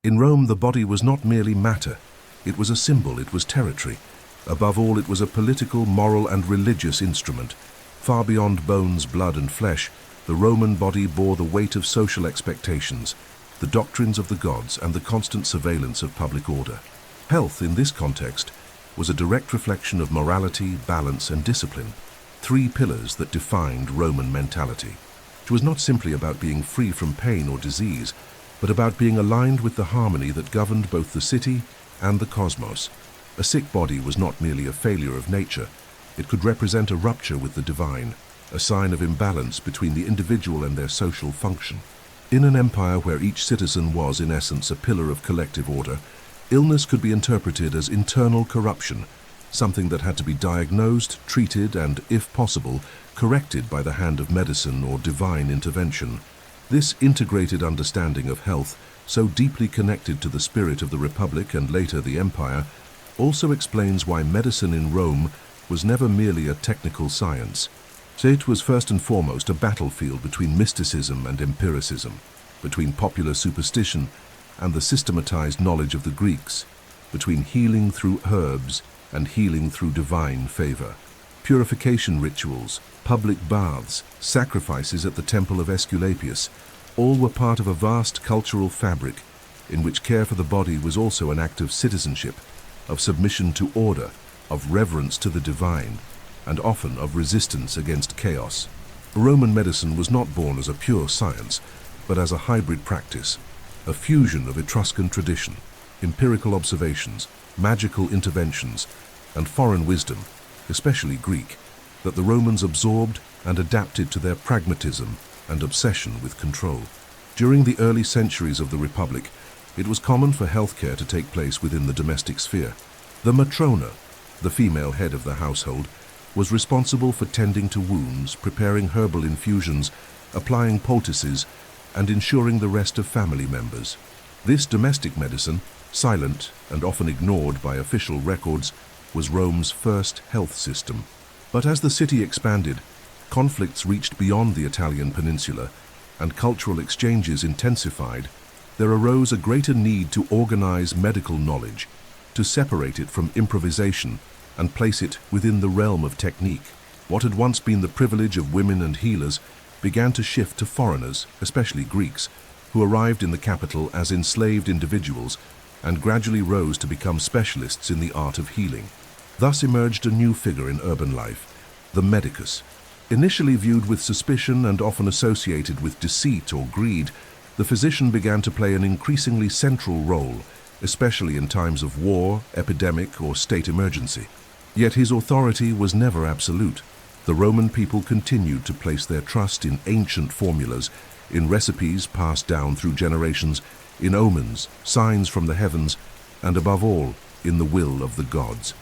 In Rome, the body was not merely matter. It was a symbol, it was territory. Above all, it was a political, moral, and religious instrument. Far beyond bones, blood, and flesh, the Roman body bore the weight of social expectations, the doctrines of the gods, and the constant surveillance of public order. Health, in this context, was a direct reflection of morality, balance, and discipline, three pillars that defined Roman mentality. It was not simply about being free from pain or disease, but about being aligned with the harmony that governed both the city and the cosmos. A sick body was not merely a failure of nature. It could represent a rupture with the divine, a sign of imbalance between the individual and their social function. In an empire where each citizen was, in essence, a pillar of collective order, illness could be interpreted as internal corruption, something that had to be diagnosed, treated, and, if possible, corrected by the hand of medicine or divine intervention. This integrated understanding of health, so deeply connected to the spirit of the Republic and later the Empire, also explains why medicine in Rome was never merely a technical science. It was first and foremost a battlefield between mysticism and empiricism, between popular superstition and the systematized knowledge of the Greeks, between healing through herbs and healing through divine favor. Purification rituals, public baths, sacrifices at the temple of Aesculapius, all were part of a vast cultural fabric in which care for the body was also an act of citizenship, of submission to order, of reverence to the divine, and often of resistance against chaos. Roman medicine was not born as a pure science, but as a hybrid practice, a fusion of Etruscan tradition, empirical observations, magical interventions, and foreign wisdom, especially Greek, that the Romans absorbed and adapted to their pragmatism and obsession with control. During the early centuries of the Republic, it was common for healthcare to take place within the domestic sphere. The matrona, the female head of the household, was responsible for tending to wounds, preparing herbal infusions, applying poultices, and ensuring the rest of family members. This domestic medicine, silent and often ignored by official records, was Rome's first health system. But as the city expanded, conflicts reached beyond the Italian peninsula and cultural exchanges intensified, there arose a greater need to organize medical knowledge, to separate it from improvisation and place it within the realm of technique. What had once been the privilege of women and healers began to shift to foreigners, especially Greeks, who arrived in the capital as enslaved individuals and gradually rose to become specialists in the art of healing. Thus emerged a new figure in urban life, the medicus. Initially viewed with suspicion and often associated with deceit or greed, the physician began to play an increasingly central role, especially in times of war, epidemic, or state emergency. Yet his authority was never absolute. The Roman people continued to place their trust in ancient formulas, in recipes passed down through generations, in omens, signs from the heavens, and above all, in the will of the gods.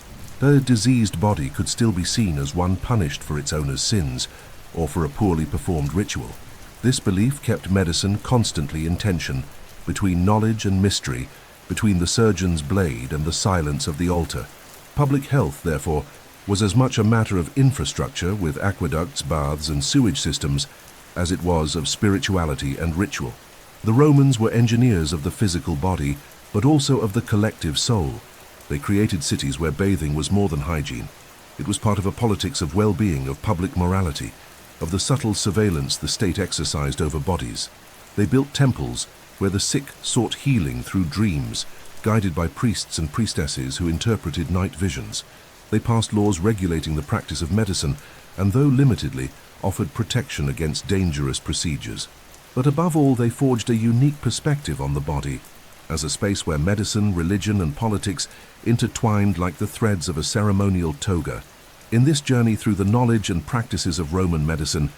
A diseased body could still be seen as one punished for its owner's sins, or for a poorly performed ritual. This belief kept medicine constantly in tension, between knowledge and mystery, between the surgeon's blade and the silence of the altar. Public health, therefore, was as much a matter of infrastructure with aqueducts, baths, and sewage systems as it was of spirituality and ritual. The Romans were engineers of the physical body, but also of the collective soul. They created cities where bathing was more than hygiene. It was part of a politics of well-being, of public morality, of the subtle surveillance the state exercised over bodies. They built temples where the sick sought healing through dreams, guided by priests and priestesses who interpreted night visions. They passed laws regulating the practice of medicine, and though limitedly, offered protection against dangerous procedures. But above all, they forged a unique perspective on the body, as a space where medicine, religion, and politics intertwined like the threads of a ceremonial toga. In this journey through the knowledge and practices of Roman medicine,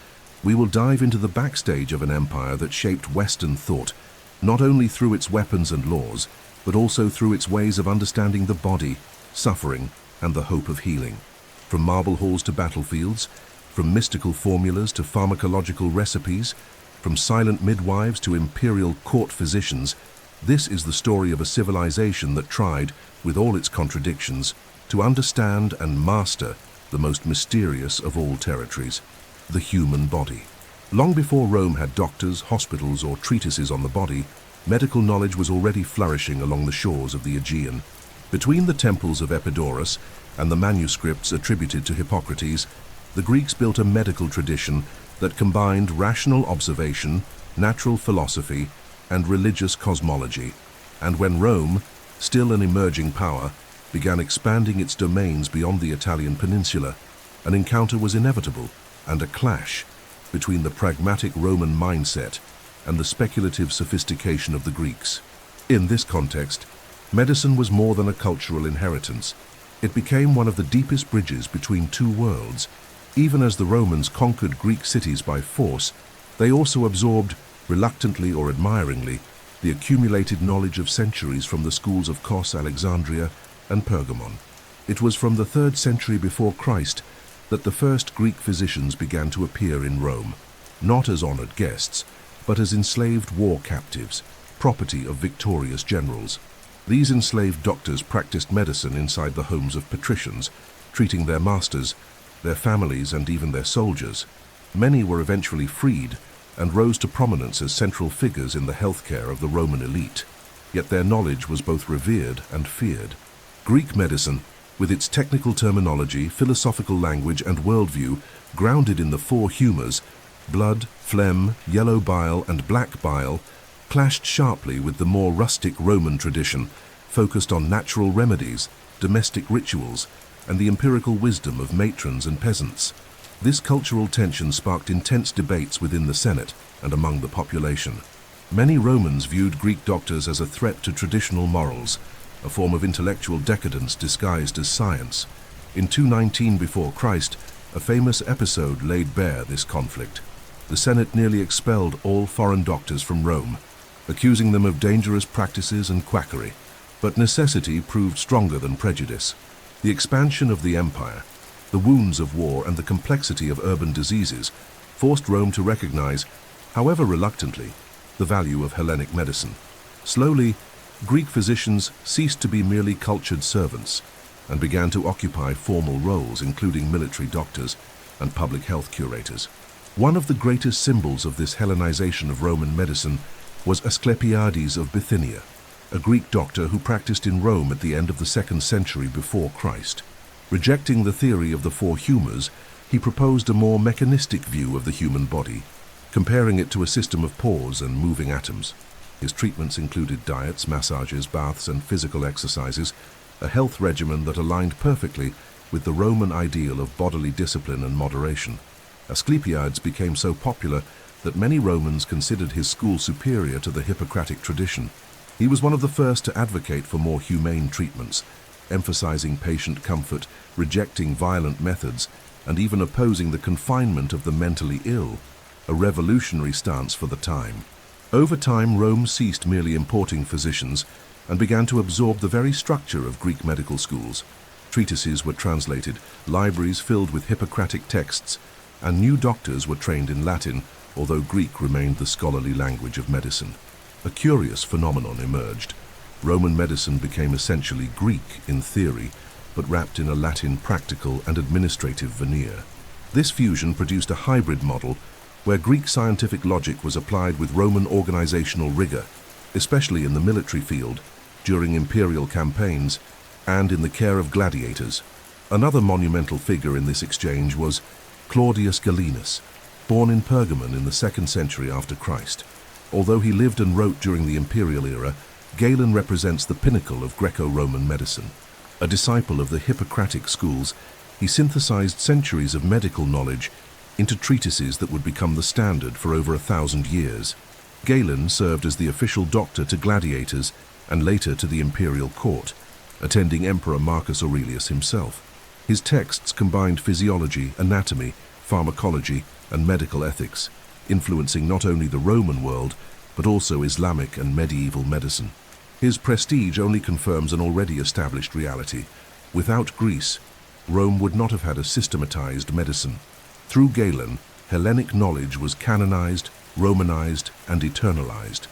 we will dive into the backstage of an empire that shaped Western thought, not only through its weapons and laws, but also through its ways of understanding the body, suffering, and the hope of healing. From marble halls to battlefields, from mystical formulas to pharmacological recipes, from silent midwives to imperial court physicians, this is the story of a civilization that tried, with all its contradictions, to understand and master the most mysterious of all territories, the human body. Long before Rome had doctors, hospitals, or treatises on the body, Medical knowledge was already flourishing along the shores of the Aegean. Between the temples of Epidaurus and the manuscripts attributed to Hippocrates, the Greeks built a medical tradition that combined rational observation, natural philosophy, and religious cosmology. And when Rome, still an emerging power, began expanding its domains beyond the Italian peninsula, an encounter was inevitable, and a clash between the pragmatic Roman mindset and the speculative sophistication of the Greeks. In this context, medicine was more than a cultural inheritance. It became one of the deepest bridges between two worlds. Even as the Romans conquered Greek cities by force, they also absorbed, reluctantly or admiringly, the accumulated knowledge of centuries from the schools of Kos, Alexandria, and Pergamon. It was from the 3rd century before Christ that the first Greek physicians began to appear in Rome, not as honored guests, but as enslaved war captives, property of victorious generals. These enslaved doctors practiced medicine inside the homes of patricians, treating their masters, their families, and even their soldiers. Many were eventually freed and rose to prominence as central figures in the healthcare of the Roman elite. Yet their knowledge was both revered and feared. Greek medicine, with its technical terminology, philosophical language, and worldview grounded in the 4 humors, blood, phlegm, yellow bile, and black bile, clashed sharply with the more rustic Roman tradition, focused on natural remedies, domestic rituals, and the empirical wisdom of matrons and peasants. This cultural tension sparked intense debates within the Senate and among the population. Many Romans viewed Greek doctors as a threat to traditional morals, a form of intellectual decadence disguised as science. In 219 before Christ, a famous episode laid bare this conflict. The Senate nearly expelled all foreign doctors from Rome, accusing them of dangerous practices and quackery. But necessity proved stronger than prejudice. The expansion of the empire, the wounds of war, and the complexity of urban diseases forced Rome to recognize, however reluctantly, the value of Hellenic medicine. Slowly, Greek physicians ceased to be merely cultured servants and began to occupy formal roles, including military doctors and public health curators. One of the greatest symbols of this Hellenization of Roman medicine was Asclepiades of Bithynia, a Greek doctor who practiced in Rome at the end of the 2nd century before Christ. Rejecting the theory of the 4 humors, he proposed a more mechanistic view of the human body, comparing it to a system of pores and moving atoms. His treatments included diets, massages, baths, and physical exercises, a health regimen that aligned perfectly with the Roman ideal of bodily discipline and moderation. Asclepiades became so popular that many Romans considered his school superior to the Hippocratic tradition. He was one of the first to advocate for more humane treatments, emphasizing patient comfort, rejecting violent methods, and even opposing the confinement of the mentally ill, a revolutionary stance for the time. Over time, Rome ceased merely importing physicians and began to absorb the very structure of Greek medical schools. Treatises were translated, libraries filled with Hippocratic texts, and new doctors were trained in Latin, although Greek remained the scholarly language of medicine. A curious phenomenon emerged. Roman medicine became essentially Greek in theory, but wrapped in a Latin practical and administrative veneer. This fusion produced a hybrid model where Greek scientific logic was applied with Roman organizational rigor, especially in the military field, during imperial campaigns, and in the care of gladiators. Another monumental figure in this exchange was Claudius Galenus, born in Pergamon in the 2nd century after Christ. Although he lived and wrote during the imperial era, Galen represents the pinnacle of Greco-Roman medicine. A disciple of the Hippocratic schools, he synthesized centuries of medical knowledge into treatises that would become the standard for over 1,000 years. Galen served as the official doctor to gladiators and later to the imperial court, attending Emperor Marcus Aurelius himself. His texts combined physiology, anatomy, pharmacology, and medical ethics, influencing not only the Roman world, but also Islamic and medieval medicine. His prestige only confirms an already established reality. Without Greece, Rome would not have had a systematized medicine. Through Galen, Hellenic knowledge was canonized, Romanized, and eternalized.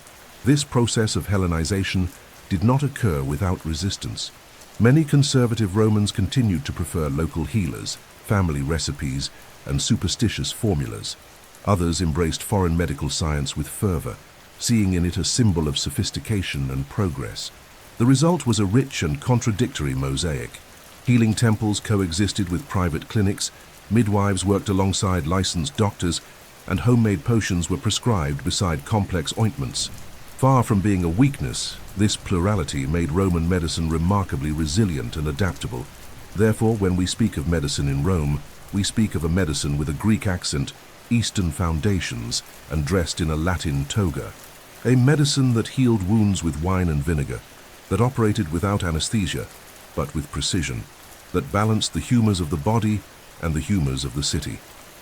This process of Hellenization did not occur without resistance. Many conservative Romans continued to prefer local healers, family recipes, and superstitious formulas. Others embraced foreign medical science with fervor, seeing in it a symbol of sophistication and progress. The result was a rich and contradictory mosaic. Healing temples coexisted with private clinics, midwives worked alongside licensed doctors, and homemade potions were prescribed beside complex ointments. Far from being a weakness, this plurality made Roman medicine remarkably resilient and adaptable. Therefore, when we speak of medicine in Rome, we speak of a medicine with a Greek accent, Eastern foundations, and dressed in a Latin toga. A medicine that healed wounds with wine and vinegar, that operated without anesthesia, but with precision, that balanced the humors of the body and the humors of the city.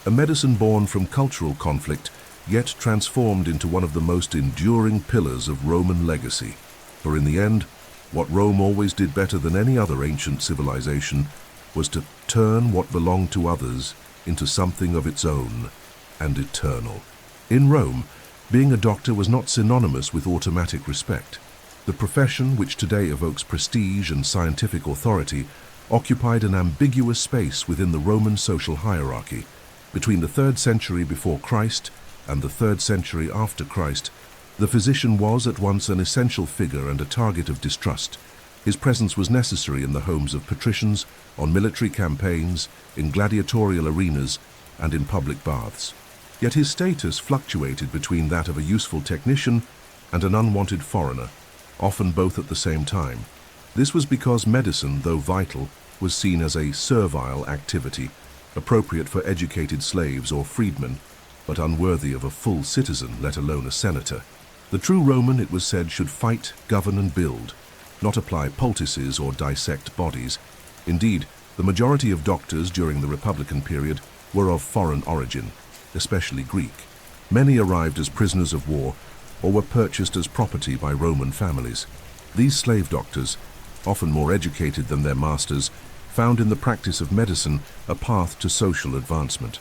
A medicine born from cultural conflict, yet transformed into one of the most enduring pillars of Roman legacy. For in the end, what Rome always did better than any other ancient civilization was to turn what belonged to others into something of its own and eternal. In Rome, being a doctor was not synonymous with automatic respect. The profession, which today evokes prestige and scientific authority, occupied an ambiguous space within the Roman social hierarchy. Between the 3rd century before Christ and the 3rd century after Christ, the physician was at once an essential figure and a target of distrust. His presence was necessary in the homes of patricians, on military campaigns, in gladiatorial arenas, and in public baths. Yet his status fluctuated between that of a useful technician and an unwanted foreigner, often both at the same time. This was because medicine, though vital, was seen as a servile activity, appropriate for educated slaves or freedmen, but unworthy of a full citizen, let alone a senator. The true Roman, it was said, should fight, govern and build, not apply poultices or dissect bodies. Indeed, the majority of doctors during the Republican period were of foreign origin, especially Greek. Many arrived as prisoners of war or were purchased as property by Roman families. These slave doctors, often more educated than their masters, found in the practice of medicine a path to social advancement.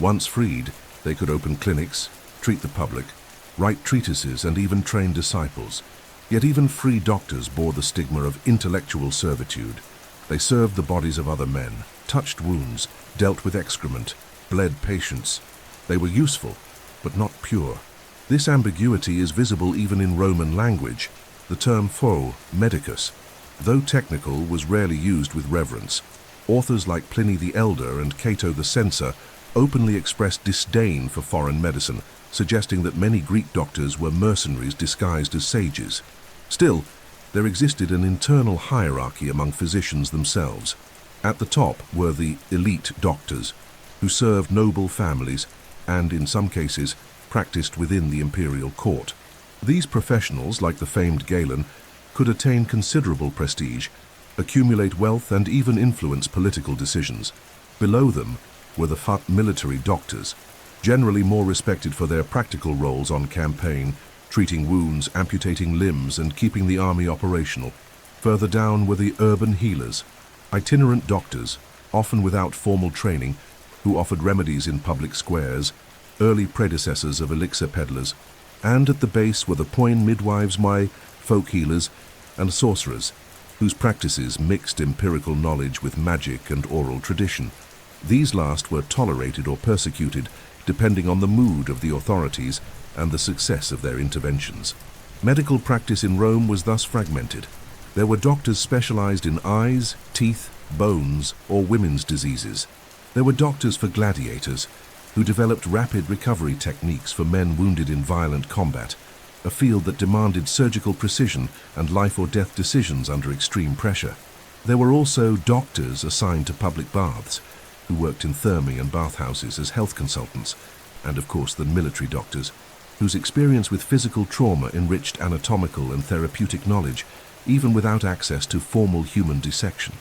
Once freed, they could open clinics, treat the public, write treatises, and even train disciples. Yet even free doctors bore the stigma of intellectual servitude. They served the bodies of other men, touched wounds, dealt with excrement, bled patients. They were useful, but not pure. This ambiguity is visible even in Roman language. The term fo, medicus, though technical, was rarely used with reverence. Authors like Pliny the Elder and Cato the Censor openly expressed disdain for foreign medicine, suggesting that many Greek doctors were mercenaries disguised as sages. Still, there existed an internal hierarchy among physicians themselves. At the top were the elite doctors, who served noble families and, in some cases, practiced within the imperial court. These professionals, like the famed Galen, could attain considerable prestige, accumulate wealth, and even influence political decisions. Below them were the military doctors, generally more respected for their practical roles on campaign, treating wounds, amputating limbs, and keeping the army operational. Further down were the urban healers, itinerant doctors, often without formal training, who offered remedies in public squares, early predecessors of elixir peddlers. And at the base were the poin midwives, folk healers, and sorcerers, whose practices mixed empirical knowledge with magic and oral tradition. These last were tolerated or persecuted, depending on the mood of the authorities and the success of their interventions. Medical practice in Rome was thus fragmented. There were doctors specialized in eyes, teeth, bones, or women's diseases. There were doctors for gladiators, who developed rapid recovery techniques for men wounded in violent combat, a field that demanded surgical precision and life-or-death decisions under extreme pressure. There were also doctors assigned to public baths, who worked in thermae and bathhouses as health consultants, and of course the military doctors, whose experience with physical trauma enriched anatomical and therapeutic knowledge, even without access to formal human dissection.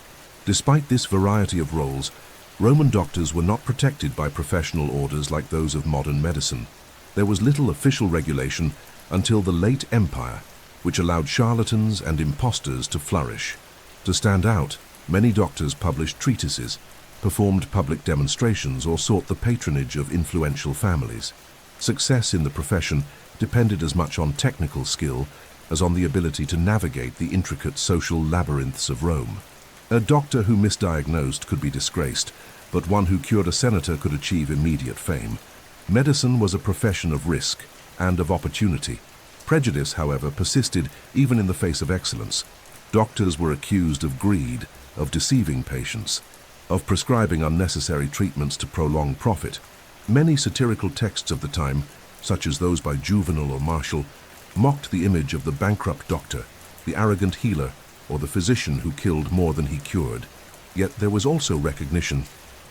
Despite this variety of roles, Roman doctors were not protected by professional orders like those of modern medicine. There was little official regulation until the late Empire, which allowed charlatans and impostors to flourish. To stand out, many doctors published treatises, performed public demonstrations, or sought the patronage of influential families. Success in the profession depended as much on technical skill as on the ability to navigate the intricate social labyrinths of Rome. A doctor who misdiagnosed could be disgraced, but one who cured a senator could achieve immediate fame. Medicine was a profession of risk and of opportunity. Prejudice, however, persisted even in the face of excellence. Doctors were accused of greed, of deceiving patients, of prescribing unnecessary treatments to prolong profit. Many satirical texts of the time, such as those by Juvenal or Martial, mocked the image of the bankrupt doctor, the arrogant healer, or the physician who killed more than he cured. Yet there was also recognition: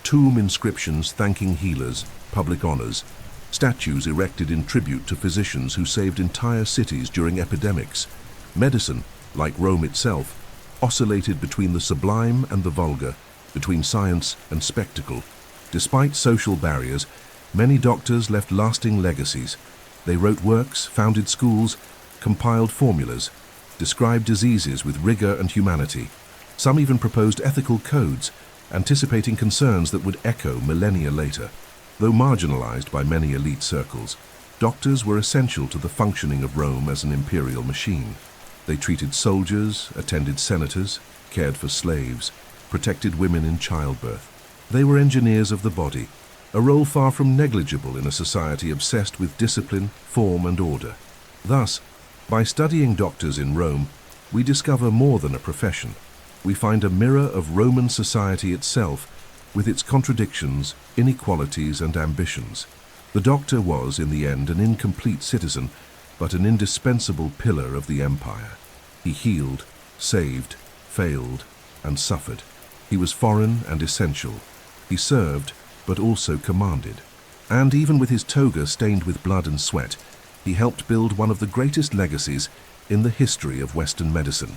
tomb inscriptions thanking healers, public honors, statues erected in tribute to physicians who saved entire cities during epidemics. Medicine, like Rome itself, oscillated between the sublime and the vulgar, between science and spectacle. Despite social barriers, many doctors left lasting legacies. They wrote works, founded schools, compiled formulas, described diseases with rigor and humanity. Some even proposed ethical codes, anticipating concerns that would echo millennia later. Though marginalized by many elite circles, doctors were essential to the functioning of Rome as an imperial machine. They treated soldiers, attended senators, cared for slaves, protected women in childbirth. They were engineers of the body, a role far from negligible in a society obsessed with discipline, form, and order. Thus, by studying doctors in Rome, we discover more than a profession. We find a mirror of Roman society itself, with its contradictions, inequalities, and ambitions. The doctor was, in the end, an incomplete citizen, but an indispensable pillar of the empire. He healed, saved, failed, and suffered. He was foreign and essential. He served, but also commanded. And even with his toga stained with blood and sweat, he helped build one of the greatest legacies in the history of Western medicine.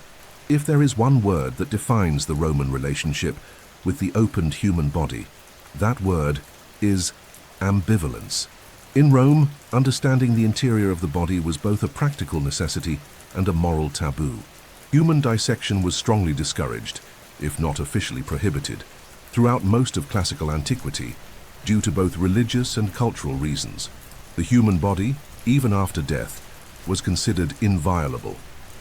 If there is one word that defines the Roman relationship with the opened human body, that word is ambivalence. In Rome, understanding the interior of the body was both a practical necessity and a moral taboo. Human dissection was strongly discouraged, if not officially prohibited, throughout most of classical antiquity, due to both religious and cultural reasons. The human body, even after death, was considered inviolable,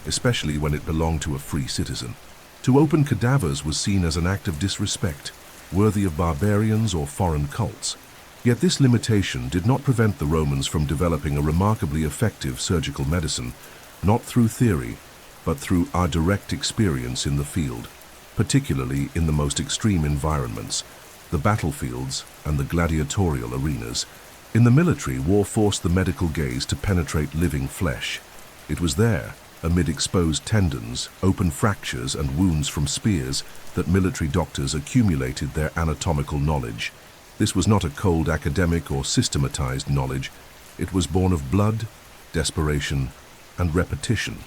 especially when it belonged to a free citizen. To open cadavers was seen as an act of disrespect, worthy of barbarians or foreign cults. Yet this limitation did not prevent the Romans from developing a remarkably effective surgical medicine, not through theory, but through our direct experience in the field, particularly in the most extreme environments, the battlefields and the gladiatorial arenas. In the military, war forced the medical gaze to penetrate living flesh. It was there, amid exposed tendons, open fractures, and wounds from spears, that military doctors accumulated their anatomical knowledge. This was not a cold academic or systematized knowledge. It was born of blood, desperation, and repetition.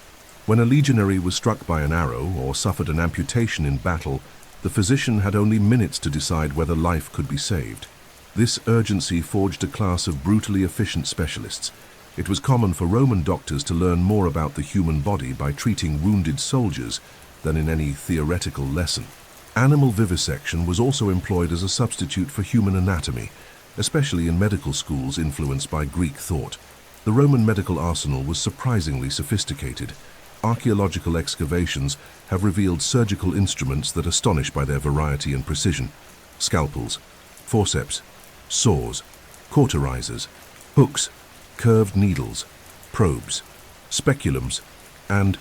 When a legionary was struck by an arrow or suffered an amputation in battle, the physician had only minutes to decide whether life could be saved. This urgency forged a class of brutally efficient specialists. It was common for Roman doctors to learn more about the human body by treating wounded soldiers than in any theoretical lesson. Animal vivisection was also employed as a substitute for human anatomy, especially in medical schools influenced by Greek thought. The Roman medical arsenal was surprisingly sophisticated. Archaeological excavations have revealed surgical instruments that astonish by their variety and precision: scalpels, forceps, saws, cauterizers, hooks, curved needles, probes, speculums, and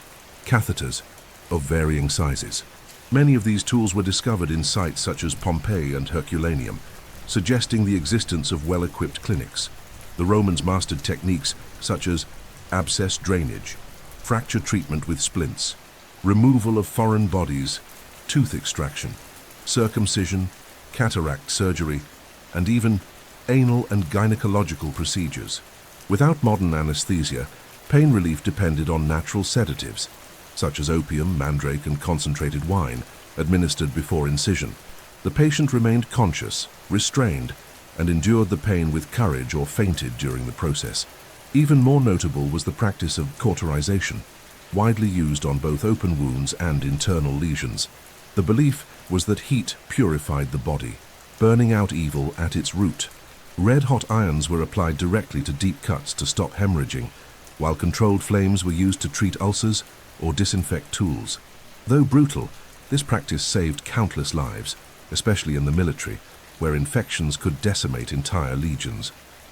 catheters of varying sizes. Many of these tools were discovered in sites such as Pompeii and Herculaneum, suggesting the existence of well-equipped clinics. The Romans mastered techniques such as abscess drainage, fracture treatment with splints, removal of foreign bodies, tooth extraction, circumcision, cataract surgery, and even anal and gynecological procedures. Without modern anesthesia, pain relief depended on natural sedatives, such as opium, mandrake, and concentrated wine, administered before incision. The patient remained conscious, restrained, and endured the pain with courage or fainted during the process. Even more notable was the practice of cauterization, widely used on both open wounds and internal lesions. The belief was that heat purified the body, burning out evil at its root. Red-hot irons were applied directly to deep cuts to stop hemorrhaging, while controlled flames were used to treat ulcers or disinfect tools. Though brutal, this practice saved countless lives, especially in the military, where infections could decimate entire legions.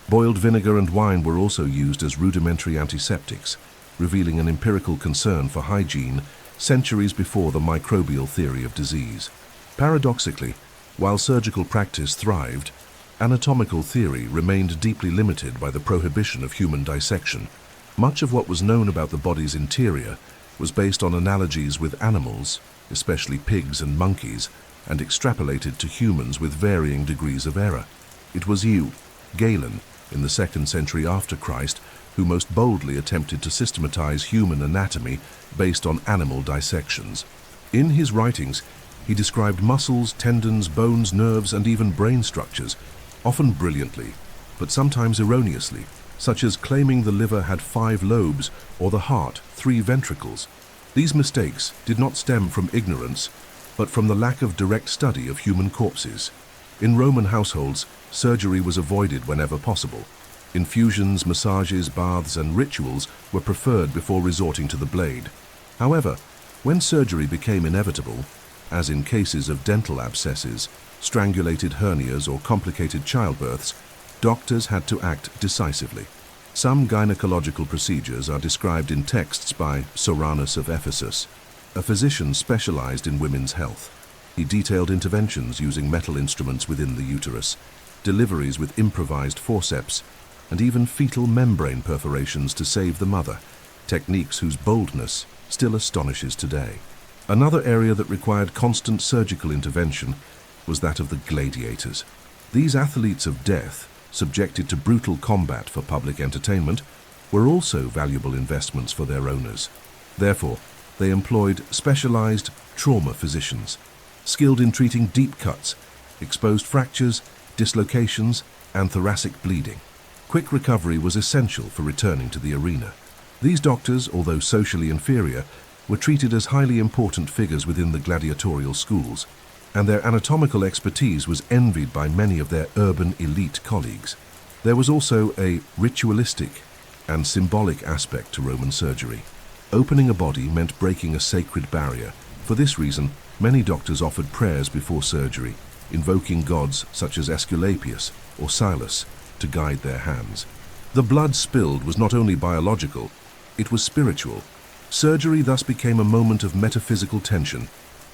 Boiled vinegar and wine were also used as rudimentary antiseptics. revealing an empirical concern for hygiene centuries before the microbial theory of disease. Paradoxically, while surgical practice thrived, anatomical theory remained deeply limited by the prohibition of human dissection. Much of what was known about the body's interior was based on analogies with animals, especially pigs and monkeys, and extrapolated to humans with varying degrees of error. It was Galen, in the 2nd century after Christ, who most boldly attempted to systematize human anatomy based on animal dissections. In his writings, he described muscles, tendons, bones, nerves, and even brain structures, often brilliantly, but sometimes erroneously, such as claiming the liver had 5 lobes or the heart 3 ventricles. These mistakes did not stem from ignorance, but from the lack of direct study of human corpses. In Roman households, surgery was avoided whenever possible. Infusions, massages, baths, and rituals were preferred before resorting to the blade. However, when surgery became inevitable, as in cases of dental abscesses, strangulated hernias, or complicated childbirths, doctors had to act decisively. Some gynecological procedures are described in texts by Soranus of Ephesus, a physician specialized in women's health. He detailed interventions using metal instruments within the uterus, deliveries with improvised forceps, and even fetal membrane perforations to save the mother, techniques whose boldness still astonishes today. Another area that required constant surgical intervention was that of the gladiators. These athletes of death, subjected to brutal combat for public entertainment, were also valuable investments for their owners. Therefore, they employed specialized trauma physicians, skilled in treating deep cuts, exposed fractures, dislocations, and thoracic bleeding. Quick recovery was essential for returning to the arena. These doctors, although socially inferior, were treated as highly important figures within the gladiatorial schools, and their anatomical expertise was envied by many of their urban elite colleagues. There was also a ritualistic and symbolic aspect to Roman surgery. Opening a body meant breaking a sacred barrier. For this reason, many doctors offered prayers before surgery, invoking gods such as Aesculapius or Silas to guide their hands. The blood spilled was not only biological, it was spiritual. Surgery thus became a moment of metaphysical tension,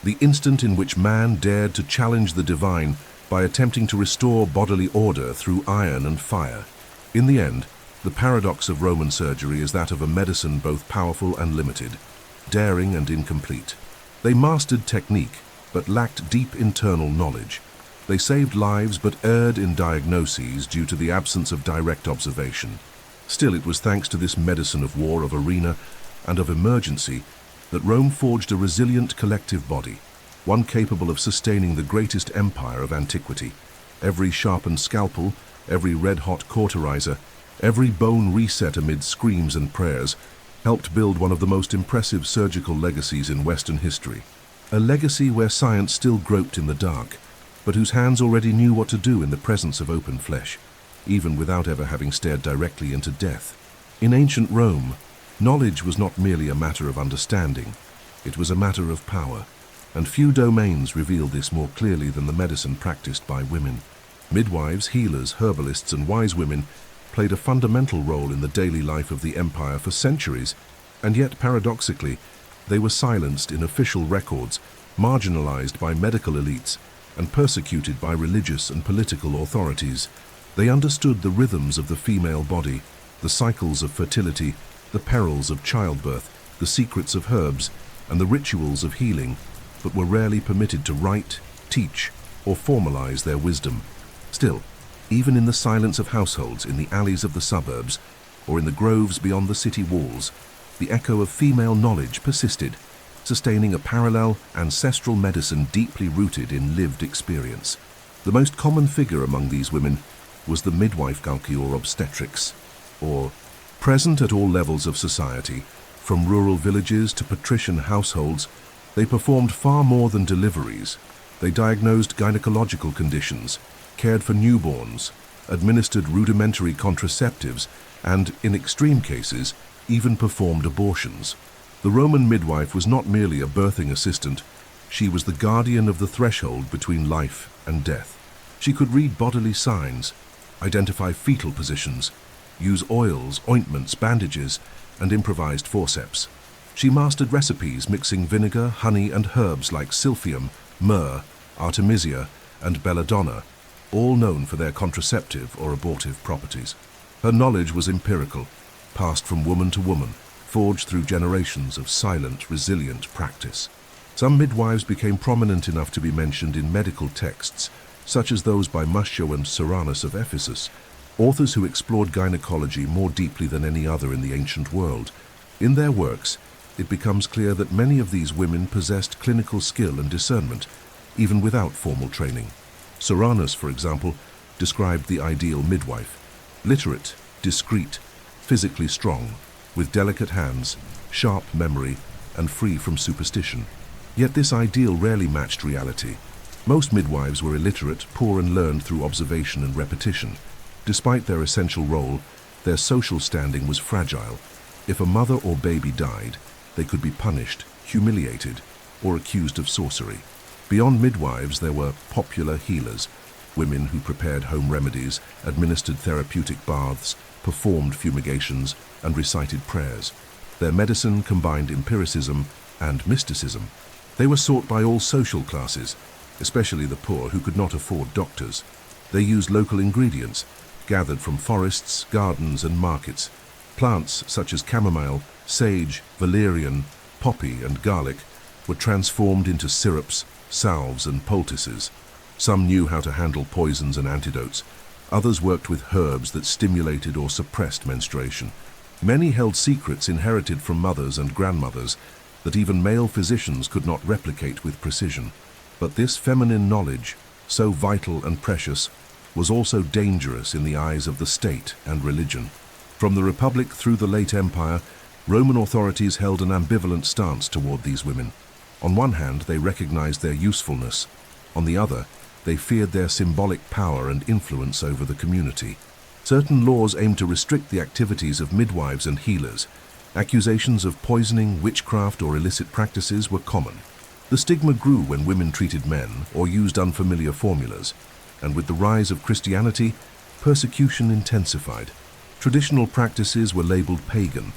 the instant in which man dared to challenge the divine by attempting to restore bodily order through iron and fire. In the end, the paradox of Roman surgery is that of a medicine both powerful and limited, daring and incomplete. They mastered technique, but lacked deep internal knowledge. They saved lives but erred in diagnoses due to the absence of direct observation. Still, it was thanks to this medicine of war, of arena, and of emergency that Rome forged a resilient collective body, one capable of sustaining the greatest empire of antiquity. Every sharpened scalpel, every red-hot cauterizer, every bone reset amid screams and prayers helped build one of the most impressive surgical legacies in Western history. A legacy where science still groped in the dark, but whose hands already knew what to do in the presence of open flesh, even without ever having stared directly into death. In ancient Rome, knowledge was not merely a matter of understanding, it was a matter of power, and few domains reveal this more clearly than the medicine practiced by women. Midwives, healers, herbalists, and wise women played a fundamental role in the daily life of the empire for centuries, and yet, paradoxically, they were silenced in official records, marginalized by medical elites, and persecuted by religious and political authorities. They understood the rhythms of the female body, the cycles of fertility, the perils of childbirth, the secrets of herbs, and the rituals of healing, but were rarely permitted to write, teach, or formalize their wisdom. Still, even in the silence of households, in the alleys of the suburbs, or in the groves beyond the city walls, the echo of female knowledge persisted, sustaining a parallel, ancestral medicine deeply rooted in lived experience. The most common figure among these women was the midwife or obstetrix, or present at all levels of society, from rural villages to patrician households. They performed far more than deliveries. They diagnosed gynecological conditions, cared for newborns, administered rudimentary contraceptives, and, in extreme cases, even performed abortions. The Roman midwife was not merely a birthing assistant, she was the guardian of the threshold between life and death. She could read bodily signs, identify fetal positions, use oils, ointments, bandages, and improvised forceps. She mastered recipes mixing vinegar, honey, and herbs like silphium, myrrh, artemisia, and belladonna, all known for their contraceptive or abortive properties. Her knowledge was empirical, passed from woman to woman, forged through generations of silent, resilient practice. Some midwives became prominent enough to be mentioned in medical texts, such as those by Muscio and Soranus of Ephesus, authors who explored gynecology more deeply than any other in the ancient world. In their works, it becomes clear that many of these women possessed clinical skill and discernment, even without formal training. Soranus, for example, described the ideal midwife: literate, discreet, physically strong, with delicate hands, sharp memory, and free from superstition. Yet this ideal rarely matched reality. Most midwives were illiterate, poor, and learned through observation and repetition. Despite their essential role, their social standing was fragile. If a mother or baby died, they could be punished, humiliated, or accused of sorcery. Beyond midwives, there were popular healers, women who prepared home remedies, administered therapeutic baths, performed fumigations, and recited prayers. Their medicine combined empiricism and mysticism. They were sought by all social classes, especially the poor who could not afford doctors. They used local ingredients, gathered from forests, gardens, and markets. Plants such as chamomile, sage, valerian, poppy, and garlic were transformed into syrups, salves, and poultices. Some knew how to handle poisons and antidotes. Others worked with herbs that stimulated or suppressed menstruation. Many held secrets inherited from mothers and grandmothers that even male physicians could not replicate with precision. But this feminine knowledge, so vital and precious, was also dangerous in the eyes of the state and religion. From the Republic through the late Empire, Roman authorities held an ambivalent stance toward these women. On one hand, they recognized their usefulness. On the other, they feared their symbolic power and influence over the community. Certain laws aimed to restrict the activities of midwives and healers. Accusations of poisoning, witchcraft, or illicit practices were common. The stigma grew when women treated men or used unfamiliar formulas, and with the rise of Christianity, persecution intensified. Traditional practices were labeled pagan,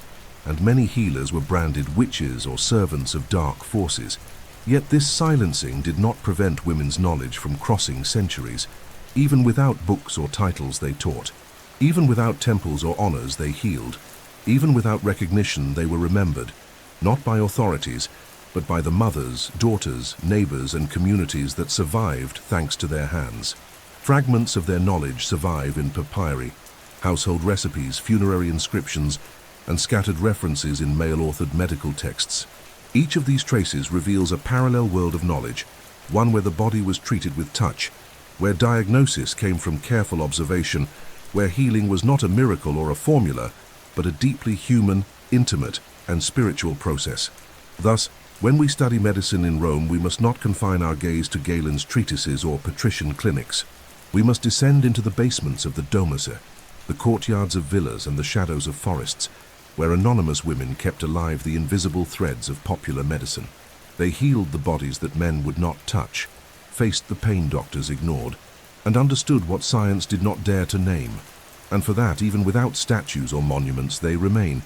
and many healers were branded witches or servants of dark forces. Yet this silencing did not prevent women's knowledge from crossing centuries. Even without books or titles, they taught. Even without temples or honors, they healed. Even without recognition, they were remembered, not by authorities, but by the mothers, daughters, neighbors, and communities that survived thanks to their hands. Fragments of their knowledge survive in papyri, household recipes, funerary inscriptions, and scattered references in male-authored medical texts. Each of these traces reveals a parallel world of knowledge, one where the body was treated with touch, where diagnosis came from careful observation, where healing was not a miracle or a formula, but a deeply human, intimate, and spiritual process. Thus, when we study medicine in Rome, we must not confine our gaze to Galen's treatises or patrician clinics. We must descend into the basements of the domus, the courtyards of villas and the shadows of forests, where anonymous women kept alive the invisible threads of popular medicine. They healed the bodies that men would not touch, faced the pain doctors ignored, and understood what science did not dare to name. And for that, even without statues or monuments, they remain,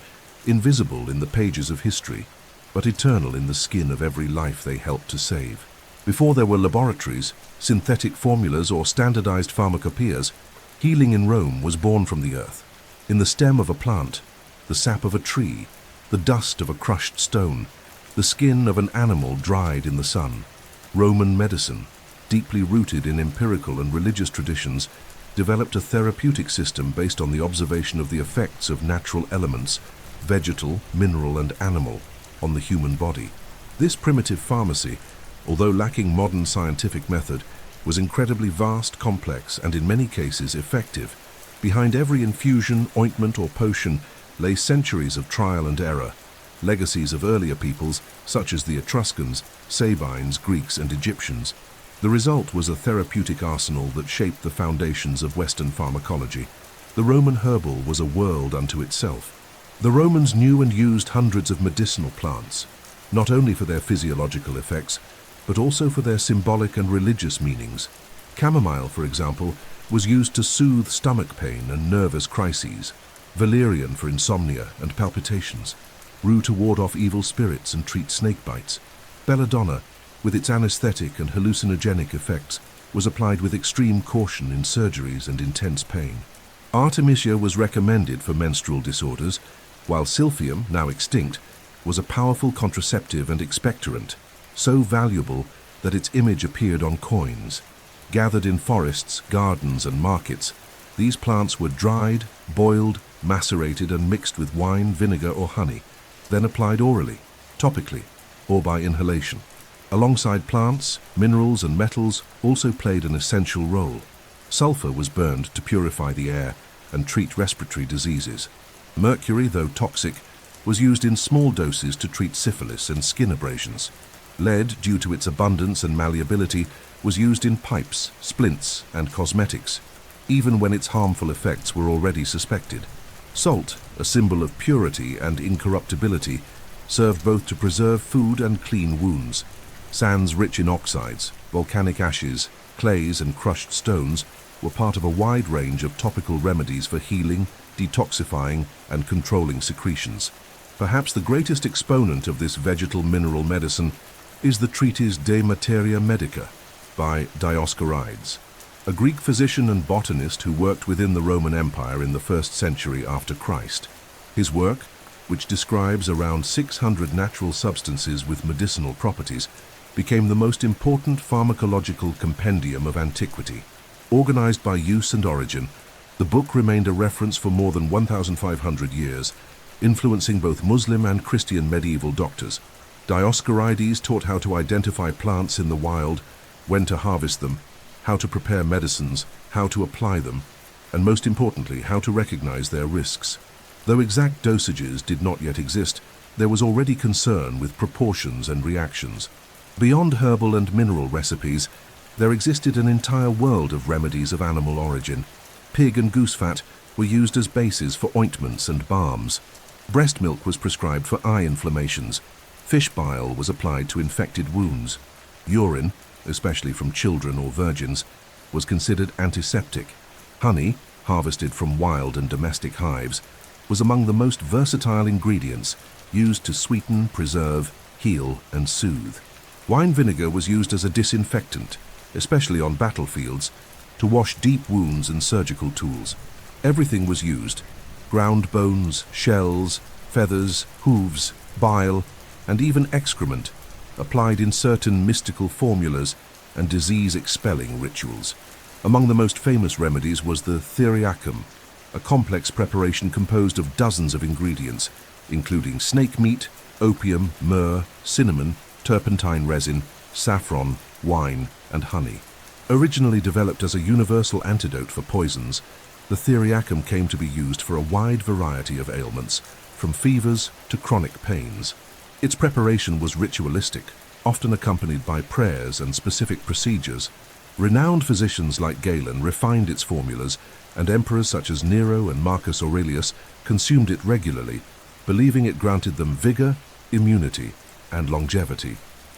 invisible in the pages of history, but eternal in the skin of every life they helped to save. Before there were laboratories, synthetic formulas, or standardized pharmacopoeias, healing in Rome was born from the earth, in the stem of a plant, the sap of a tree, the dust of a crushed stone, the skin of an animal dried in the sun. Roman medicine, deeply rooted in empirical and religious traditions, developed a therapeutic system based on the observation of the effects of natural elements, vegetal, mineral, and animal, on the human body. This primitive pharmacy, although lacking modern scientific method, was incredibly vast, complex, and in many cases effective. Behind every infusion, ointment, or potion lay centuries of trial and error, legacies of earlier peoples such as the Etruscans, Sabines, Greeks, and Egyptians. The result was a therapeutic arsenal that shaped the foundations of Western pharmacology. The Roman herbal was a world unto itself. The Romans knew and used hundreds of medicinal plants, not only for their physiological effects, but also for their symbolic and religious meanings. Chamomile, for example, was used to soothe stomach pain and nervous crises. valerian for insomnia and palpitations, rue to ward off evil spirits and treat snake bites. Belladonna, with its anesthetic and hallucinogenic effects, was applied with extreme caution in surgeries and intense pain. Artemisia was recommended for menstrual disorders, while silphium, now extinct, was a powerful contraceptive and expectorant, so valuable that its image appeared on coins. Gathered in forests, gardens, and markets, these plants were dried, boiled, macerated, and mixed with wine, vinegar, or honey, then applied orally, topically, or by inhalation. Alongside plants, minerals and metals also played an essential role. Sulfur was burned to purify the air and treat respiratory diseases. Mercury, though toxic, was used in small doses to treat syphilis and skin abrasions. Lead, due to its abundance and malleability, was used in pipes, splints, and cosmetics, even when its harmful effects were already suspected. Salt, a symbol of purity and incorruptibility, served both to preserve food and clean wounds. Sands rich in oxides, volcanic ashes, clays, and crushed stones were part of a wide range of topical remedies for healing, detoxifying, and controlling secretions. Perhaps the greatest exponent of this vegetal mineral medicine is the treatise De Materia Medica by Dioscorides, a Greek physician and botanist who worked within the Roman Empire in the 1st century after Christ. His work, which describes around 600 natural substances with medicinal properties, became the most important pharmacological compendium of antiquity. Organized by use and origin, the book remained a reference for more than 1,500 years, influencing both Muslim and Christian medieval doctors. Dioscorides taught how to identify plants in the wild, when to harvest them, how to prepare medicines, how to apply them, and most importantly, how to recognize their risks. Though exact dosages did not yet exist, there was already concern with proportions and reactions. Beyond herbal and mineral recipes, there existed an entire world of remedies of animal origin. Pig and goose fat were used as bases for ointments and balms. Breast milk was prescribed for eye inflammations. Fish bile was applied to infected wounds. Urine, especially from children or virgins, was considered antiseptic. Honey, harvested from wild and domestic hives, was among the most versatile ingredients used to sweeten, preserve, heal, and soothe. Wine vinegar was used as a disinfectant, especially on battlefields, to wash deep wounds and surgical tools. Everything was used: ground bones, shells, feathers, hooves, bile, and even excrement, applied in certain mystical formulas and disease-expelling rituals. Among the most famous remedies was the theriacum, a complex preparation composed of dozens of ingredients, including snake meat, opium, myrrh, cinnamon, turpentine resin, saffron, wine, and honey. Originally developed as a universal antidote for poisons, the theriacum came to be used for a wide variety of ailments, from fevers to chronic pains. Its preparation was ritualistic, often accompanied by prayers and specific procedures. Renowned physicians like Galen refined its formulas, and emperors such as Nero and Marcus Aurelius consumed it regularly, believing it granted them vigor, immunity, and longevity.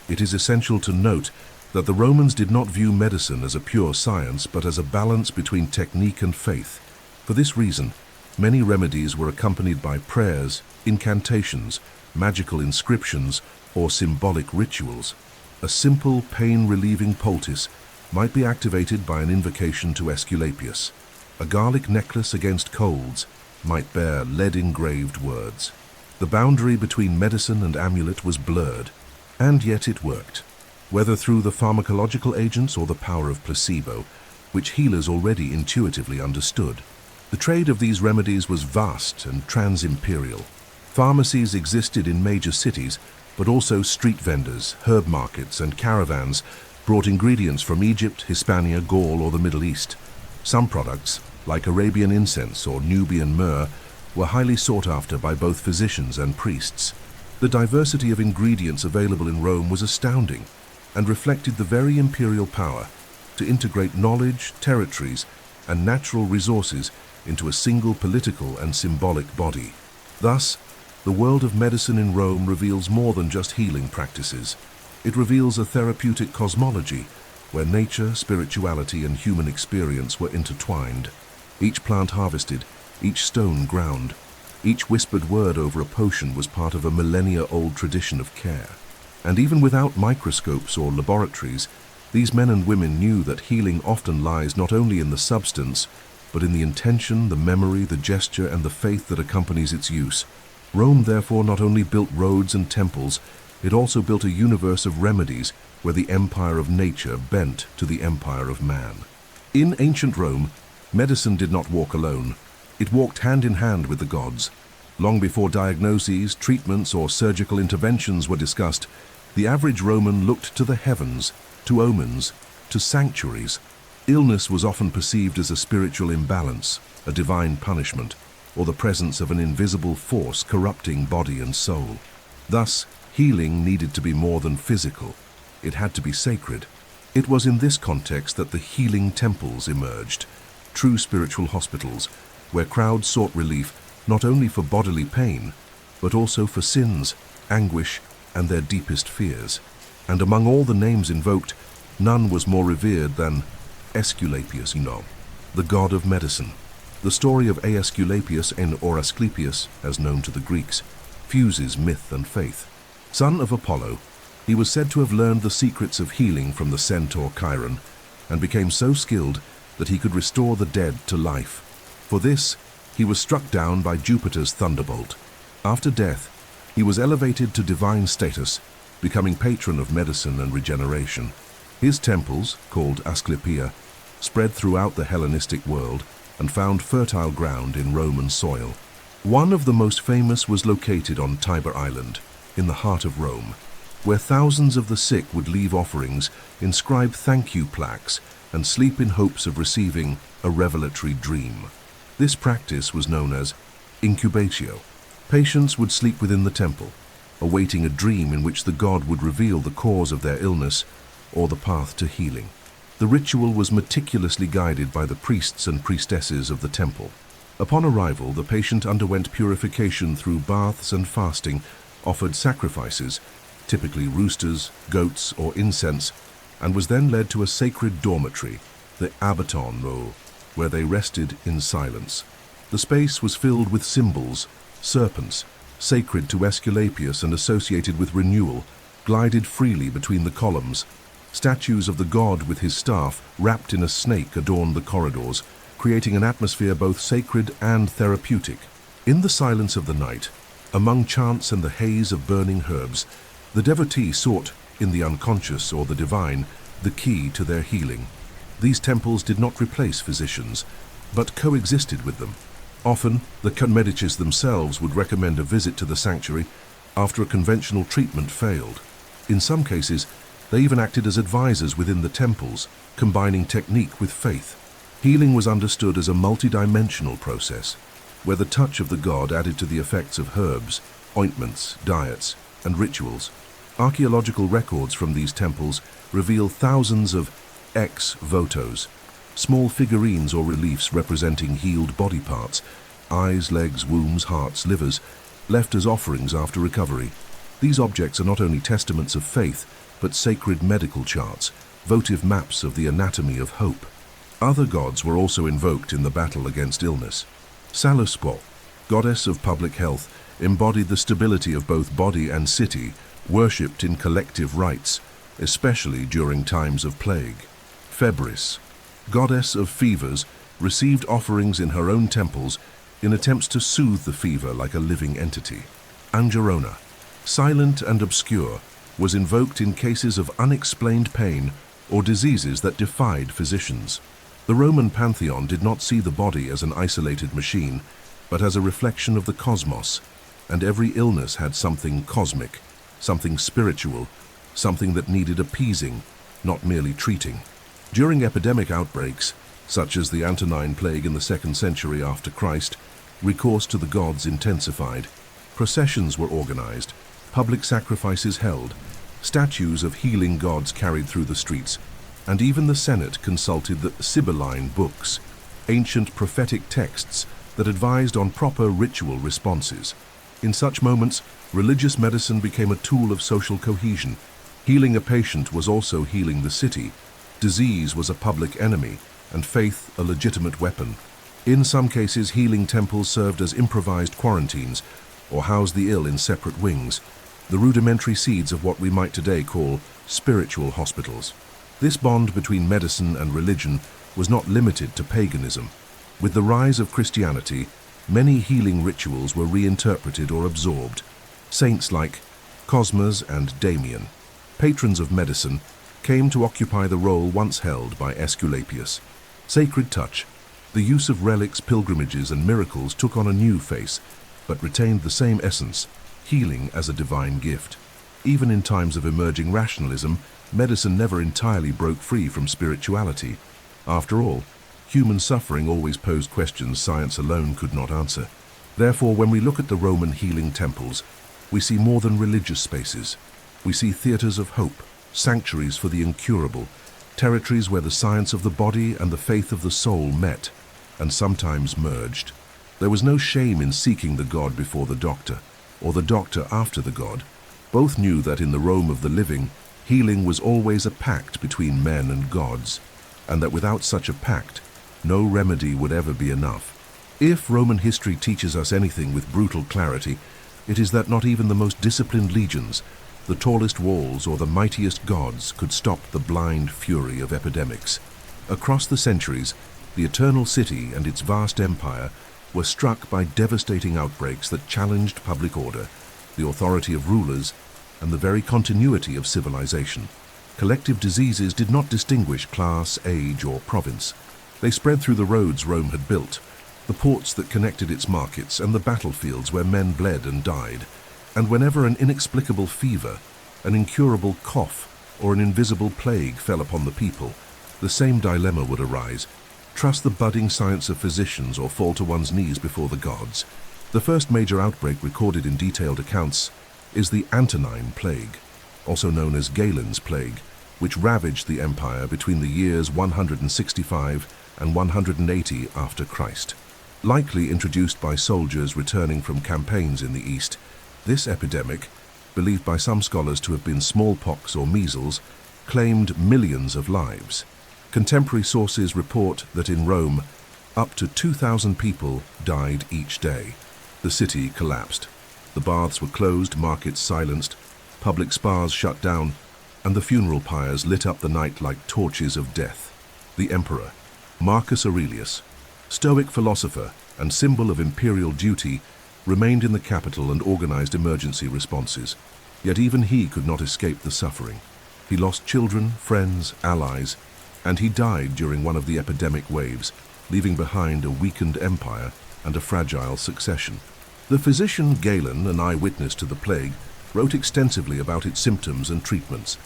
It is essential to note that the Romans did not view medicine as a pure science, but as a balance between technique and faith. For this reason, many remedies were accompanied by prayers, incantations, magical inscriptions, or symbolic rituals. A simple pain-relieving poultice might be activated by an invocation to Aesculapius. A garlic necklace against colds might bear lead-engraved words. The boundary between medicine and amulet was blurred, and yet it worked, whether through the pharmacological agents or the power of placebo, which healers already intuitively understood. The trade of these remedies was vast and trans-imperial. Pharmacies existed in major cities, but also street vendors, herb markets, and caravans brought ingredients from Egypt, Hispania, Gaul, or the Middle East. Some products, like Arabian incense or Nubian myrrh, were highly sought after by both physicians and priests. The diversity of ingredients available in Rome was astounding and reflected the very imperial power to integrate knowledge, territories, and natural resources into a single political and symbolic body. Thus, the world of medicine in Rome reveals more than just healing practices. It reveals a therapeutic cosmology where nature, spirituality, and human experience were intertwined. Each plant harvested, each stone ground. Each whispered word over a potion was part of a millennia-old tradition of care. And even without microscopes or laboratories, these men and women knew that healing often lies not only in the substance, but in the intention, the memory, the gesture, and the faith that accompanies its use. Rome therefore not only built roads and temples, it also built a universe of remedies where the empire of nature bent to the empire of man. In ancient Rome, medicine did not walk alone. It walked hand in hand with the gods. Long before diagnoses, treatments, or surgical interventions were discussed, the average Roman looked to the heavens, to omens, to sanctuaries. Illness was often perceived as a spiritual imbalance, a divine punishment, or the presence of an invisible force corrupting body and soul. Thus, healing needed to be more than physical. It had to be sacred. It was in this context that the healing temples emerged, true spiritual hospitals, where crowds sought relief not only for bodily pain, but also for sins, anguish, and their deepest fears. And among all the names invoked, none was more revered than Aesculapius, the god of medicine. The story of Aesculapius or Asclepius, as known to the Greeks, fuses myth and faith. Son of Apollo, he was said to have learned the secrets of healing from the centaur Chiron, and became so skilled that he could restore the dead to life. For this, he was struck down by Jupiter's thunderbolt. After death, he was elevated to divine status, becoming patron of medicine and regeneration. His temples, called Asclepia, spread throughout the Hellenistic world and found fertile ground in Roman soil. One of the most famous was located on Tiber Island, in the heart of Rome, where thousands of the sick would leave offerings, inscribe thank you plaques, and sleep in hopes of receiving a revelatory dream. This practice was known as incubatio. Patients would sleep within the temple, awaiting a dream in which the god would reveal the cause of their illness or the path to healing. The ritual was meticulously guided by the priests and priestesses of the temple. Upon arrival, the patient underwent purification through baths and fasting, offered sacrifices, typically roosters, goats, or incense, and was then led to a sacred dormitory, the abaton, where they rested in silence. The space was filled with symbols, serpents, sacred to Aesculapius and associated with renewal, glided freely between the columns. Statues of the god with his staff, wrapped in a snake, adorned the corridors, creating an atmosphere both sacred and therapeutic. In the silence of the night, among chants and the haze of burning herbs, the devotee sought, in the unconscious or the divine, the key to their healing. These temples did not replace physicians, but coexisted with them. Often, the Medicis themselves would recommend a visit to the sanctuary after a conventional treatment failed. In some cases, they even acted as advisors within the temples, combining technique with faith. Healing was understood as a multidimensional process, where the touch of the god added to the effects of herbs, ointments, diets, and rituals. Archaeological records from these temples reveal thousands of ex votos, small figurines or reliefs representing healed body parts, eyes, legs, wombs, hearts, livers, left as offerings after recovery. These objects are not only testaments of faith, but sacred medical charts, votive maps of the anatomy of hope. Other gods were also invoked in the battle against illness. Saluspo, goddess of public health, embodied the stability of both body and city, worshipped in collective rites, especially during times of plague. Febris, goddess of fevers, received offerings in her own temples in attempts to soothe the fever like a living entity. Angerona, silent and obscure, was invoked in cases of unexplained pain or diseases that defied physicians. The Roman pantheon did not see the body as an isolated machine, but as a reflection of the cosmos, and every illness had something cosmic, something spiritual, something that needed appeasing, not merely treating. During epidemic outbreaks, such as the Antonine Plague in the 2nd century after Christ, recourse to the gods intensified. Processions were organized, public sacrifices held, statues of healing gods carried through the streets, and even the Senate consulted the Sibylline books, ancient prophetic texts that advised on proper ritual responses. In such moments, religious medicine became a tool of social cohesion. Healing a patient was also healing the city. Disease was a public enemy, and faith a legitimate weapon. In some cases, healing temples served as improvised quarantines or housed the ill in separate wings, the rudimentary seeds of what we might today call spiritual hospitals. This bond between medicine and religion was not limited to paganism. With the rise of Christianity, many healing rituals were reinterpreted or absorbed. Saints like Cosmas and Damian, patrons of medicine, came to occupy the role once held by Aesculapius. Sacred touch, the use of relics, pilgrimages, and miracles took on a new face, but retained the same essence, healing as a divine gift. Even in times of emerging rationalism, medicine never entirely broke free from spirituality. After all, human suffering always posed questions science alone could not answer. Therefore, when we look at the Roman healing temples, we see more than religious spaces. We see theaters of hope, sanctuaries for the incurable, territories where the science of the body and the faith of the soul met, and sometimes merged. There was no shame in seeking the god before the doctor, or the doctor after the god. Both knew that in the Rome of the living, healing was always a pact between men and gods, and that without such a pact, no remedy would ever be enough. If Roman history teaches us anything with brutal clarity, it is that not even the most disciplined legions, the tallest walls, or the mightiest gods could stop the blind fury of epidemics. Across the centuries, the Eternal City and its vast empire were struck by devastating outbreaks that challenged public order, the authority of rulers, and the very continuity of civilization. Collective diseases did not distinguish class, age, or province. They spread through the roads Rome had built, the ports that connected its markets, and the battlefields where men bled and died. And whenever an inexplicable fever, an incurable cough, or an invisible plague fell upon the people, the same dilemma would arise: trust the budding science of physicians or fall to one's knees before the gods. The first major outbreak recorded in detailed accounts is the Antonine Plague, also known as Galen's Plague, which ravaged the empire between the years 165 and 180 after Christ. Likely introduced by soldiers returning from campaigns in the East, this epidemic, believed by some scholars to have been smallpox or measles, claimed millions of lives. Contemporary sources report that in Rome, up to 2,000 people died each day. The city collapsed. The baths were closed, markets silenced, public spas shut down, and the funeral pyres lit up the night like torches of death. The emperor, Marcus Aurelius, stoic philosopher and symbol of imperial duty, remained in the capital and organized emergency responses. Yet even he could not escape the suffering. He lost children, friends, allies, and he died during one of the epidemic waves, leaving behind a weakened empire and a fragile succession. The physician Galen, an eyewitness to the plague, wrote extensively about its symptoms and treatments.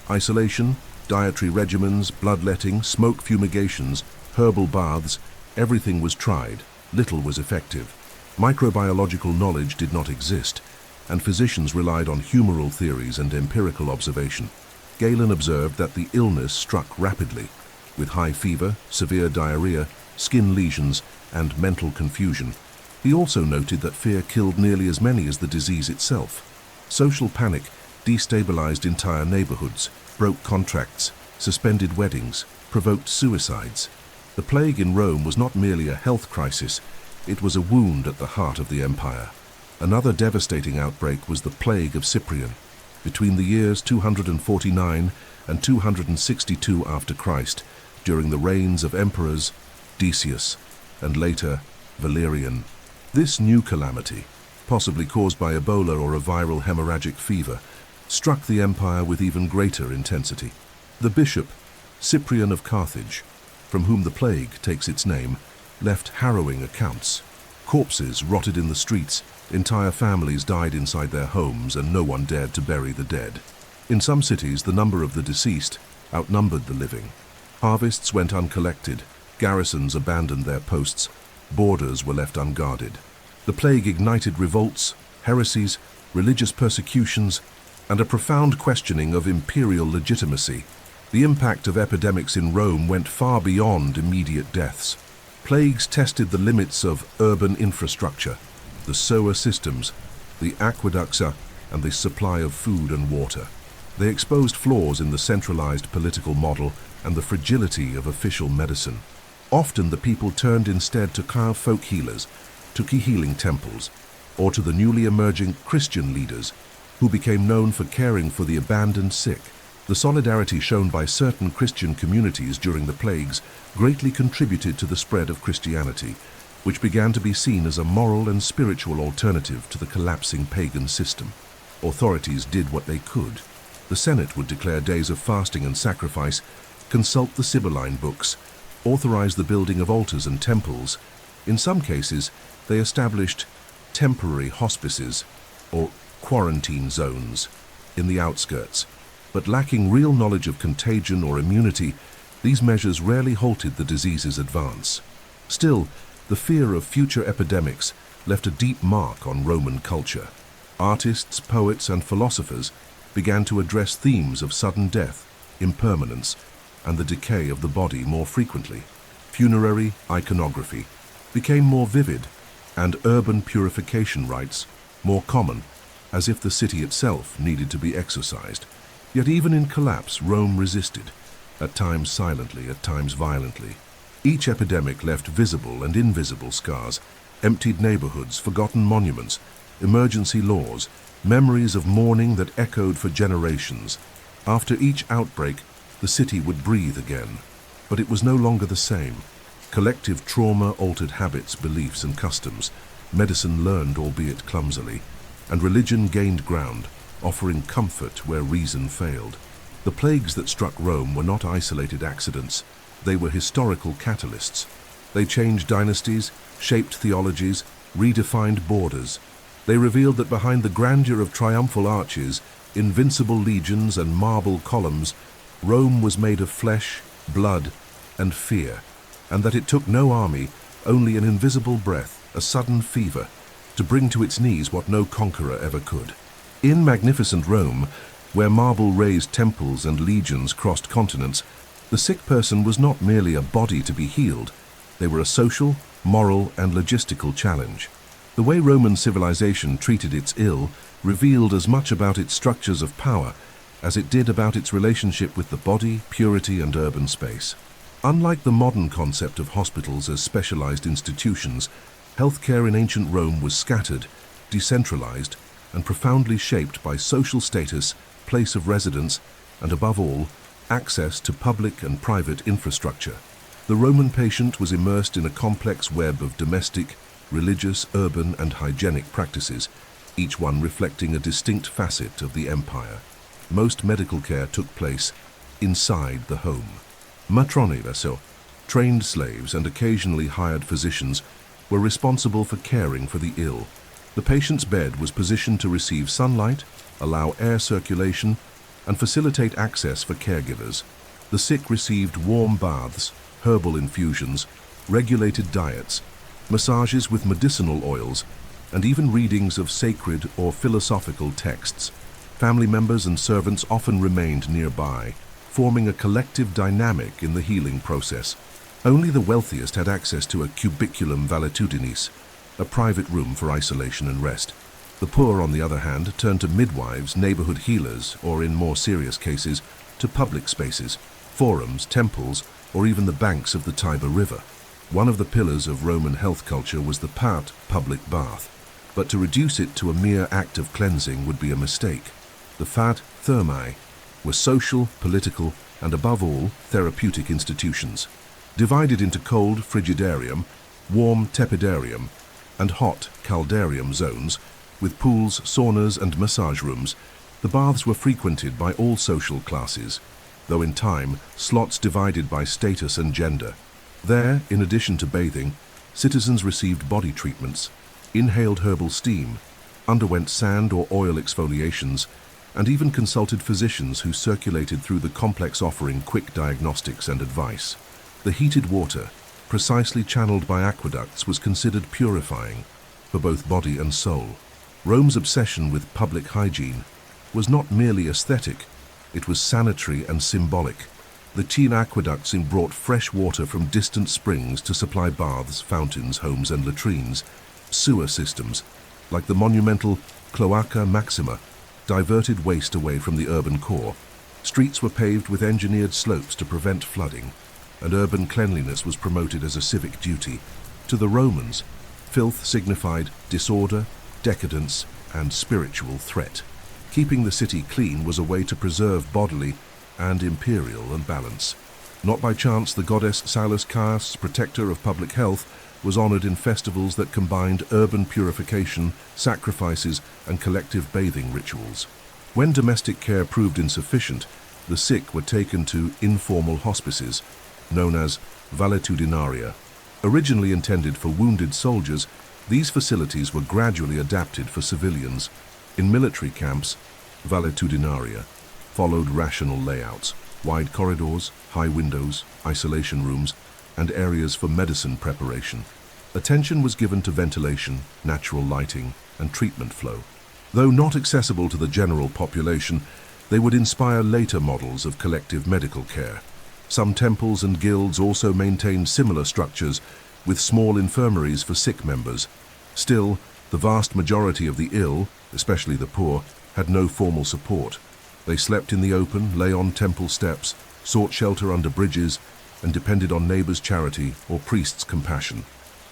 Isolation, dietary regimens, bloodletting, smoke fumigations, herbal baths, everything was tried. Little was effective. Microbiological knowledge did not exist, and physicians relied on humoral theories and empirical observation. Galen observed that the illness struck rapidly, with high fever, severe diarrhea, skin lesions, and mental confusion. He also noted that fear killed nearly as many as the disease itself. Social panic destabilized entire neighborhoods, broke contracts, suspended weddings, provoked suicides. The plague in Rome was not merely a health crisis, it was a wound at the heart of the empire. Another devastating outbreak was the plague of Cyprian. Between the years 249 and 262 after Christ, during the reigns of emperors Decius and later Valerian. This new calamity, possibly caused by Ebola or a viral hemorrhagic fever, struck the empire with even greater intensity. The bishop, Cyprian of Carthage, from whom the plague takes its name, left harrowing accounts. Corpses rotted in the streets, entire families died inside their homes, and no one dared to bury the dead. In some cities, the number of the deceased outnumbered the living. Harvests went uncollected, garrisons abandoned their posts, borders were left unguarded. The plague ignited revolts, heresies, religious persecutions, and a profound questioning of imperial legitimacy. The impact of epidemics in Rome went far beyond immediate deaths. Plagues tested the limits of urban infrastructure, the sewer systems, the aqueducts, and the supply of food and water. They exposed flaws in the centralized political model and the fragility of official medicine. Often the people turned instead to carve folk healers, to key healing temples, or to the newly emerging Christian leaders who became known for caring for the abandoned sick. The solidarity shown by certain Christian communities during the plagues greatly contributed to the spread of Christianity, which began to be seen as a moral and spiritual alternative to the collapsing pagan system. Authorities did what they could. The Senate would declare days of fasting and sacrifice, consult the Sibylline books, authorize the building of altars and temples. In some cases, they established temporary hospices or quarantine zones in the outskirts. But lacking real knowledge of contagion or immunity, these measures rarely halted the disease's advance. Still, the fear of future epidemics left a deep mark on Roman culture. Artists, poets, and philosophers began to address themes of sudden death, impermanence, and the decay of the body more frequently. Funerary iconography became more vivid, and urban purification rites more common, as if the city itself needed to be exorcised. Yet even in collapse, Rome resisted, at times silently, at times violently. Each epidemic left visible and invisible scars, emptied neighborhoods, forgotten monuments, emergency laws, memories of mourning that echoed for generations. After each outbreak, the city would breathe again. But it was no longer the same. Collective trauma altered habits, beliefs, and customs. Medicine learned, albeit clumsily, and religion gained ground, offering comfort where reason failed. The plagues that struck Rome were not isolated accidents. They were historical catalysts. They changed dynasties, shaped theologies, redefined borders. They revealed that behind the grandeur of triumphal arches, invincible legions, and marble columns, Rome was made of flesh, blood, and fear, and that it took no army, only an invisible breath, a sudden fever, to bring to its knees what no conqueror ever could. In magnificent Rome, where marble-raised temples and legions crossed continents, the sick person was not merely a body to be healed. They were a social, moral, and logistical challenge. The way Roman civilization treated its ill revealed as much about its structures of power as it did about its relationship with the body, purity, and urban space. Unlike the modern concept of hospitals as specialized institutions, healthcare in ancient Rome was scattered, decentralized, and profoundly shaped by social status, place of residence, and above all, access to public and private infrastructure. The Roman patient was immersed in a complex web of domestic, religious, urban, and hygienic practices, each one reflecting a distinct facet of the empire. Most medical care took place inside the home. Matroni verso, trained slaves and occasionally hired physicians, were responsible for caring for the ill. The patient's bed was positioned to receive sunlight, allow air circulation, and facilitate access for caregivers. The sick received warm baths, herbal infusions, regulated diets, massages with medicinal oils, and even readings of sacred or philosophical texts. Family members and servants often remained nearby, forming a collective dynamic in the healing process. Only the wealthiest had access to a cubiculum valitudinis, a private room for isolation and rest. The poor, on the other hand, turned to midwives, neighborhood healers, or in more serious cases, to public spaces, forums, temples, or even the banks of the Tiber River. One of the pillars of Roman health culture was the public bath, but to reduce it to a mere act of cleansing would be a mistake. The thermae were social, political, and above all, therapeutic institutions. Divided into cold frigidarium, warm tepidarium, and hot caldarium zones, with pools, saunas, and massage rooms, the baths were frequented by all social classes, though in time, slots divided by status and gender. There, in addition to bathing, citizens received body treatments, inhaled herbal steam, underwent sand or oil exfoliations, and even consulted physicians who circulated through the complex, offering quick diagnostics and advice. The heated water, precisely channeled by aqueducts, was considered purifying for both body and soul. Rome's obsession with public hygiene was not merely aesthetic, it was sanitary and symbolic. The Chian aqueducts brought fresh water from distant springs to supply baths, fountains, homes, and latrines. Sewer systems, like the monumental Cloaca Maxima, diverted waste away from the urban core. Streets were paved with engineered slopes to prevent flooding, and urban cleanliness was promoted as a civic duty. To the Romans, filth signified disorder, decadence, and spiritual threat. Keeping the city clean was a way to preserve bodily and imperial balance. Not by chance, the goddess Salus Chaos, protector of public health, was honored in festivals that combined urban purification, sacrifices, and collective bathing rituals. When domestic care proved insufficient, the sick were taken to informal hospices, known as valetudinaria. Originally intended for wounded soldiers, these facilities were gradually adapted for civilians. In military camps, valetudinaria followed rational layouts: wide corridors, high windows, isolation rooms, and areas for medicine preparation. Attention was given to ventilation, natural lighting, and treatment flow. Though not accessible to the general population, they would inspire later models of collective medical care. Some temples and guilds also maintained similar structures, with small infirmaries for sick members. Still, the vast majority of the ill, especially the poor, had no formal support. They slept in the open, lay on temple steps, sought shelter under bridges, and depended on neighbors' charity or priests' compassion.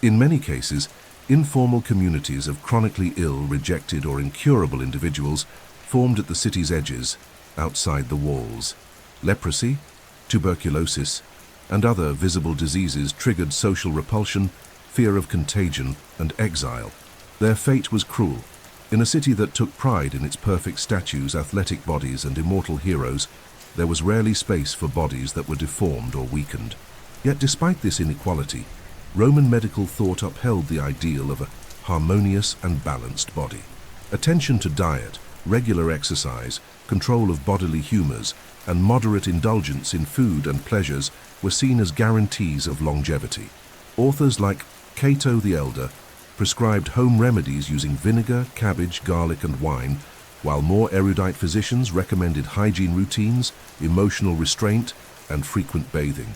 In many cases, informal communities of chronically ill, rejected, or incurable individuals formed at the city's edges, outside the walls. Leprosy, tuberculosis, and other visible diseases triggered social repulsion, fear of contagion, and exile. Their fate was cruel. In a city that took pride in its perfect statues, athletic bodies, and immortal heroes, there was rarely space for bodies that were deformed or weakened. Yet despite this inequality, Roman medical thought upheld the ideal of a harmonious and balanced body. Attention to diet, regular exercise, control of bodily humors, and moderate indulgence in food and pleasures were seen as guarantees of longevity. Authors like Cato the Elder prescribed home remedies using vinegar, cabbage, garlic, and wine, while more erudite physicians recommended hygiene routines, emotional restraint, and frequent bathing.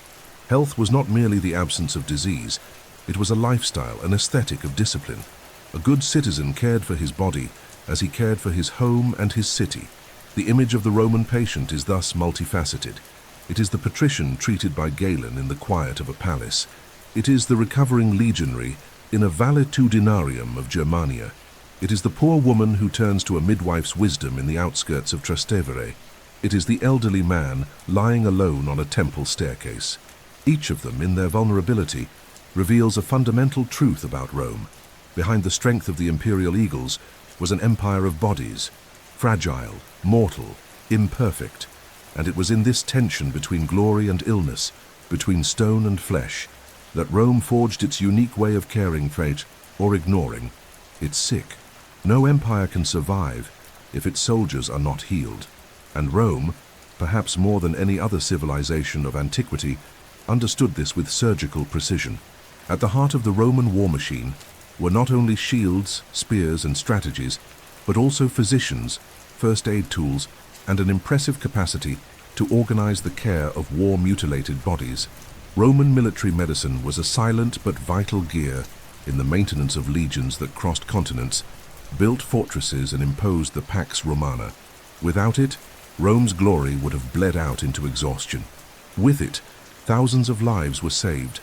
Health was not merely the absence of disease, it was a lifestyle, an aesthetic of discipline. A good citizen cared for his body as he cared for his home and his city. The image of the Roman patient is thus multifaceted. It is the patrician treated by Galen in the quiet of a palace. It is the recovering legionary in a valetudinarium of Germania. It is the poor woman who turns to a midwife's wisdom in the outskirts of Trastevere. It is the elderly man lying alone on a temple staircase. Each of them, in their vulnerability, reveals a fundamental truth about Rome. Behind the strength of the imperial eagles was an empire of bodies, fragile, mortal, imperfect, and it was in this tension between glory and illness, between stone and flesh, that Rome forged its unique way of caring for it or ignoring its sick. No empire can survive if its soldiers are not healed, and Rome, perhaps more than any other civilization of antiquity, understood this with surgical precision. At the heart of the Roman war machine were not only shields, spears, and strategies, but also physicians, first aid tools, and an impressive capacity to organize the care of war-mutilated bodies. Roman military medicine was a silent but vital gear in the maintenance of legions that crossed continents, built fortresses, and imposed the Pax Romana. Without it, Rome's glory would have bled out into exhaustion. With it, thousands of lives were saved,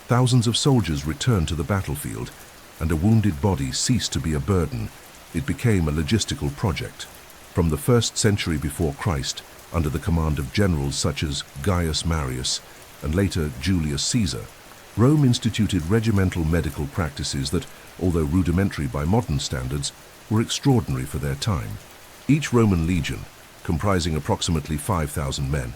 thousands of soldiers returned to the battlefield, and a wounded body ceased to be a burden. It became a logistical project. From the 1st century before Christ, under the command of generals such as Gaius Marius and later Julius Caesar, Rome instituted regimental medical practices that, although rudimentary by modern standards, were extraordinary for their time. Each Roman legion, comprising approximately 5,000 men,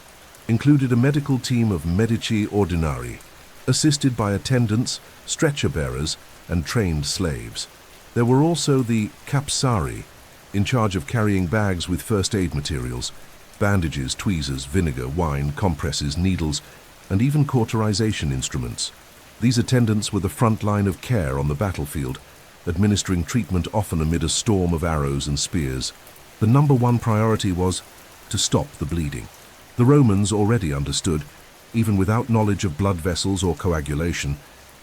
included a medical team of medici ordinari, assisted by attendants, stretcher-bearers, and trained slaves. There were also the capsari, in charge of carrying bags with first aid materials, bandages, tweezers, vinegar, wine, compresses, needles, and even cauterization instruments. These attendants were the front line of care on the battlefield, administering treatment often amid a storm of arrows and spears. The number one priority was to stop the bleeding. The Romans already understood, even without knowledge of blood vessels or coagulation,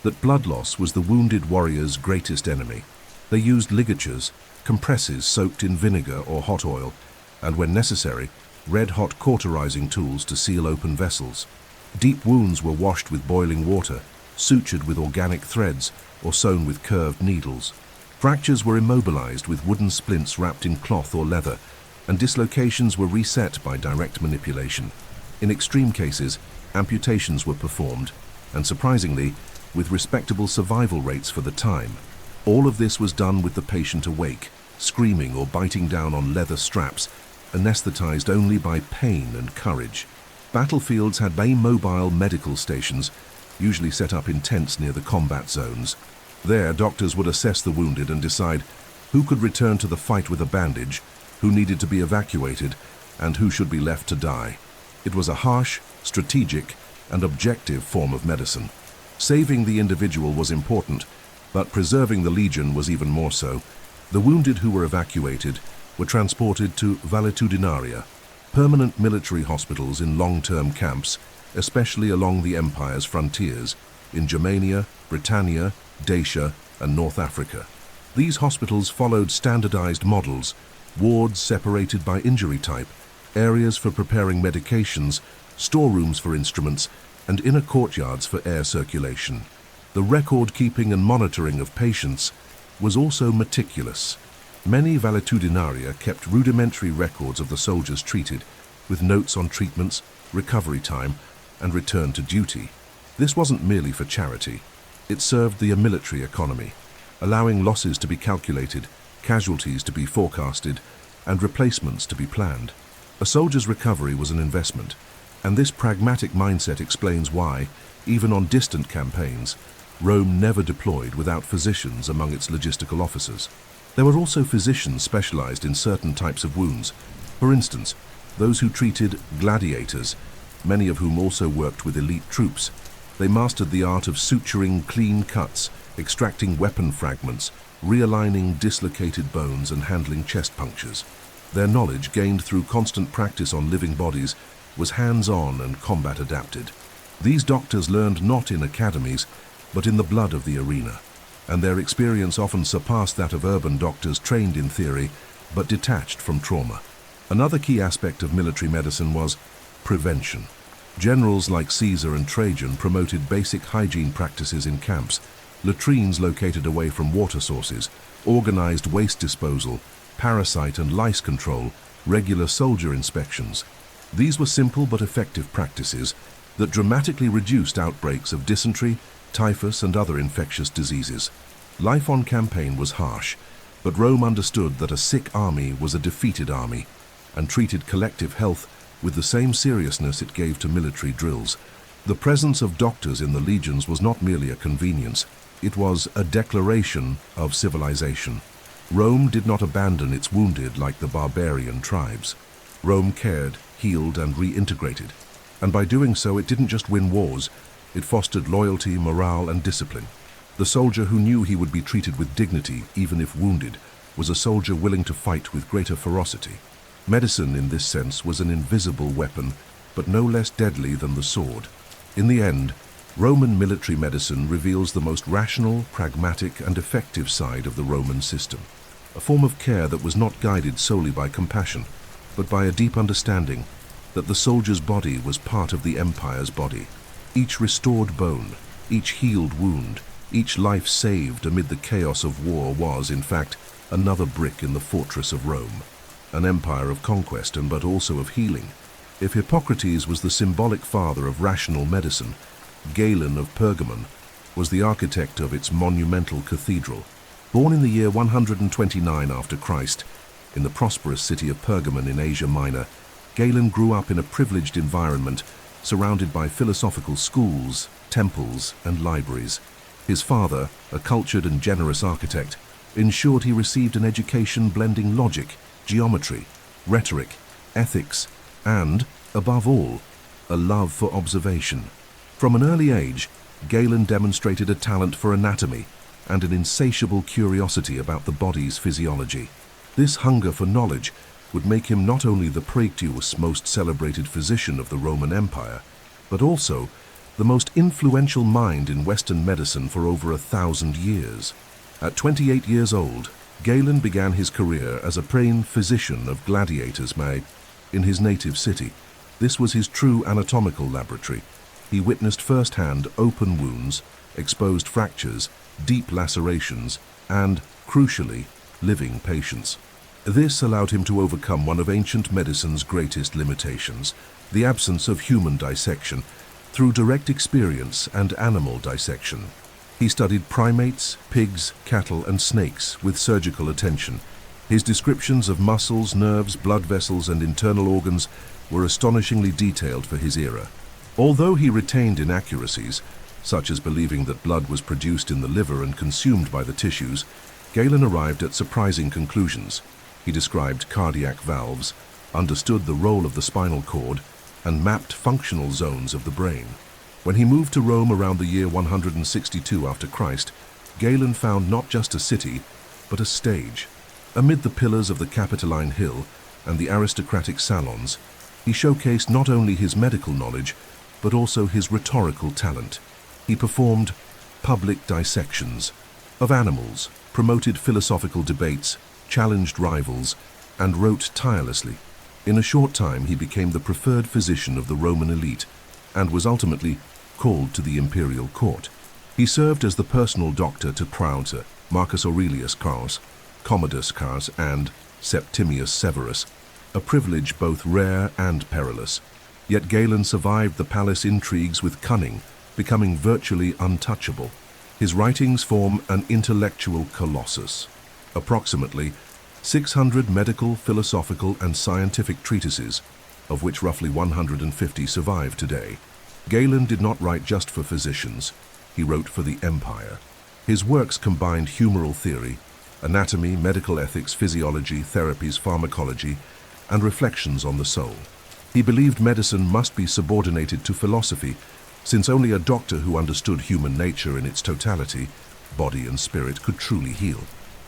that blood loss was the wounded warrior's greatest enemy. They used ligatures, compresses soaked in vinegar or hot oil, and when necessary, red-hot cauterizing tools to seal open vessels. Deep wounds were washed with boiling water, sutured with organic threads, or sewn with curved needles. Fractures were immobilized with wooden splints wrapped in cloth or leather, and dislocations were reset by direct manipulation. In extreme cases, amputations were performed, and surprisingly, with respectable survival rates for the time. All of this was done with the patient awake, screaming or biting down on leather straps, anesthetized only by pain and courage. Battlefields had immobile medical stations, usually set up in tents near the combat zones. There, doctors would assess the wounded and decide who could return to the fight with a bandage, who needed to be evacuated, and who should be left to die. It was a harsh, strategic, and objective form of medicine. Saving the individual was important, but preserving the legion was even more so. The wounded who were evacuated were transported to valetudinaria, permanent military hospitals in long-term camps, especially along the empire's frontiers, in Germania, Britannia, Dacia, and North Africa. These hospitals followed standardized models, wards separated by injury type, areas for preparing medications, storerooms for instruments, and inner courtyards for air circulation. The record-keeping and monitoring of patients was also meticulous. Many valetudinaria kept rudimentary records of the soldiers treated, with notes on treatments, recovery time, and return to duty. This wasn't merely for charity. It served the military economy, allowing losses to be calculated, casualties to be forecasted, and replacements to be planned. A soldier's recovery was an investment, and this pragmatic mindset explains why, even on distant campaigns, Rome never deployed without physicians among its logistical officers. There were also physicians specialized in certain types of wounds. For instance, those who treated gladiators, many of whom also worked with elite troops. They mastered the art of suturing clean cuts, extracting weapon fragments, realigning dislocated bones, and handling chest punctures. Their knowledge, gained through constant practice on living bodies, was hands-on and combat-adapted. These doctors learned not in academies, but in the blood of the arena, and their experience often surpassed that of urban doctors trained in theory, but detached from trauma. Another key aspect of military medicine was prevention. Generals like Caesar and Trajan promoted basic hygiene practices in camps, latrines located away from water sources, organized waste disposal, parasite and lice control, regular soldier inspections. These were simple but effective practices that dramatically reduced outbreaks of dysentery, typhus, and other infectious diseases. Life on campaign was harsh, but Rome understood that a sick army was a defeated army, and treated collective health with the same seriousness it gave to military drills. The presence of doctors in the legions was not merely a convenience, it was a declaration of civilization. Rome did not abandon its wounded like the barbarian tribes. Rome cared, healed, and reintegrated. And by doing so, it didn't just win wars, it fostered loyalty, morale, and discipline. The soldier who knew he would be treated with dignity, even if wounded, was a soldier willing to fight with greater ferocity. Medicine, in this sense, was an invisible weapon, but no less deadly than the sword. In the end, Roman military medicine reveals the most rational, pragmatic, and effective side of the Roman system. A form of care that was not guided solely by compassion, but by a deep understanding that the soldier's body was part of the empire's body. Each restored bone, each healed wound, each life saved amid the chaos of war was, in fact, another brick in the fortress of Rome. An empire of conquest but also of healing. If Hippocrates was the symbolic father of rational medicine, Galen of Pergamon was the architect of its monumental cathedral. Born in the year 129 after Christ, in the prosperous city of Pergamon in Asia Minor, Galen grew up in a privileged environment surrounded by philosophical schools, temples, and libraries. His father, a cultured and generous architect, ensured he received an education blending logic, geometry, rhetoric, ethics, and, above all, a love for observation. From an early age, Galen demonstrated a talent for anatomy and an insatiable curiosity about the body's physiology. This hunger for knowledge would make him not only the praetorius, most celebrated physician of the Roman Empire, but also the most influential mind in Western medicine for over 1,000 years. At 28 years old, Galen began his career as a trained physician of gladiators in his native city. This was his true anatomical laboratory, He witnessed firsthand open wounds, exposed fractures, deep lacerations, and, crucially, living patients. This allowed him to overcome one of ancient medicine's greatest limitations, the absence of human dissection, through direct experience and animal dissection. He studied primates, pigs, cattle, and snakes with surgical attention. His descriptions of muscles, nerves, blood vessels, and internal organs were astonishingly detailed for his era. Although he retained inaccuracies, such as believing that blood was produced in the liver and consumed by the tissues, Galen arrived at surprising conclusions. He described cardiac valves, understood the role of the spinal cord, and mapped functional zones of the brain. When he moved to Rome around the year 162 after Christ, Galen found not just a city, but a stage. Amid the pillars of the Capitoline Hill and the aristocratic salons, he showcased not only his medical knowledge, but also his rhetorical talent. He performed public dissections of animals, promoted philosophical debates, challenged rivals, and wrote tirelessly. In a short time, he became the preferred physician of the Roman elite and was ultimately called to the imperial court. He served as the personal doctor to Praetor Marcus Aurelius Carus, Commodus Carus, and Septimius Severus, a privilege both rare and perilous. Yet Galen survived the palace intrigues with cunning, becoming virtually untouchable. His writings form an intellectual colossus. Approximately 600 medical, philosophical, and scientific treatises, of which roughly 150 survive today. Galen did not write just for physicians, he wrote for the empire. His works combined humoral theory, anatomy, medical ethics, physiology, therapies, pharmacology, and reflections on the soul. He believed medicine must be subordinated to philosophy, since only a doctor who understood human nature in its totality, body and spirit, could truly heal.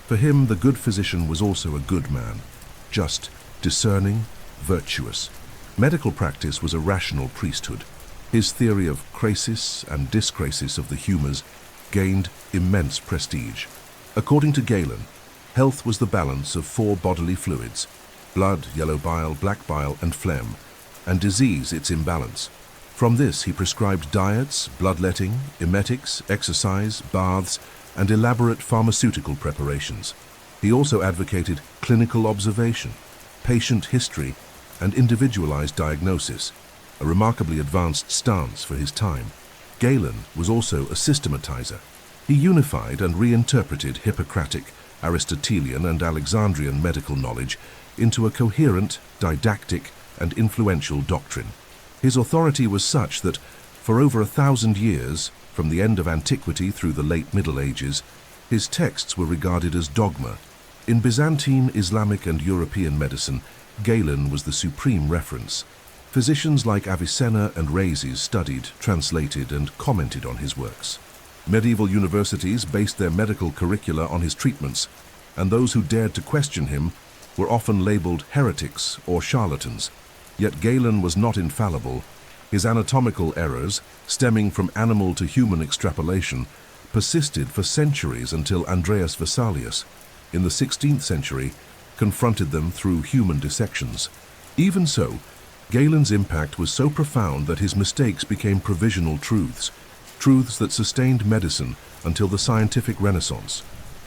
For him, the good physician was also a good man, just, discerning, virtuous. Medical practice was a rational priesthood. His theory of crasis and dyscrasis of the humours gained immense prestige. According to Galen, health was the balance of 4 bodily fluids: blood, yellow bile, black bile, and phlegm, and disease its imbalance. From this, he prescribed diets, bloodletting, emetics, exercise, baths, and elaborate pharmaceutical preparations. He also advocated clinical observation, patient history, and individualized diagnosis, a remarkably advanced stance for his time. Galen was also a systematizer. He unified and reinterpreted Hippocratic, Aristotelian, and Alexandrian medical knowledge into a coherent, didactic, and influential doctrine. His authority was such that, for over 1,000 years, from the end of antiquity through the late Middle Ages, his texts were regarded as dogma. In Byzantine, Islamic, and European medicine, Galen was the supreme reference. Physicians like Avicenna and Rhazes studied, translated, and commented on his works. Medieval universities based their medical curricula on his treatments, and those who dared to question him were often labeled heretics or charlatans. Yet Galen was not infallible. His anatomical errors, stemming from animal to human extrapolation, persisted for centuries until Andreas Vesalius, in the 16th century, confronted them through human dissections. Even so, Galen's impact was so profound that his mistakes became provisional truths, truths that sustained medicine until the scientific Renaissance.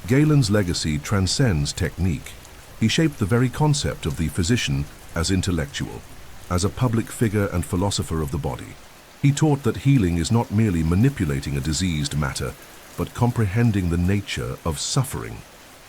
Galen's legacy transcends technique. He shaped the very concept of the physician as intellectual, as a public figure and philosopher of the body. He taught that healing is not merely manipulating a diseased matter, but comprehending the nature of suffering.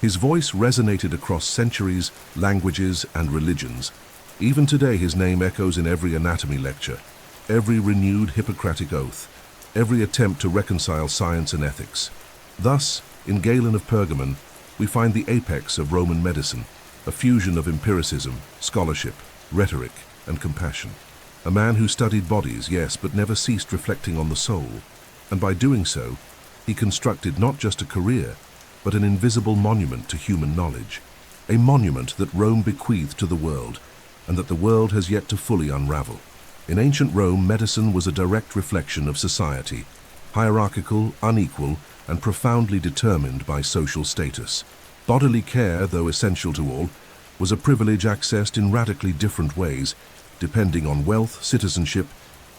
His voice resonated across centuries, languages, and religions. Even today, his name echoes in every anatomy lecture, every renewed Hippocratic oath, every attempt to reconcile science and ethics. Thus, in Galen of Pergamon, we find the apex of Roman medicine, a fusion of empiricism, scholarship, rhetoric, and compassion. A man who studied bodies, yes, but never ceased reflecting on the soul. And by doing so, he constructed not just a career, but an invisible monument to human knowledge. A monument that Rome bequeathed to the world, and that the world has yet to fully unravel. In ancient Rome, medicine was a direct reflection of society, hierarchical, unequal, and profoundly determined by social status. Bodily care, though essential to all, was a privilege accessed in radically different ways, depending on wealth, citizenship,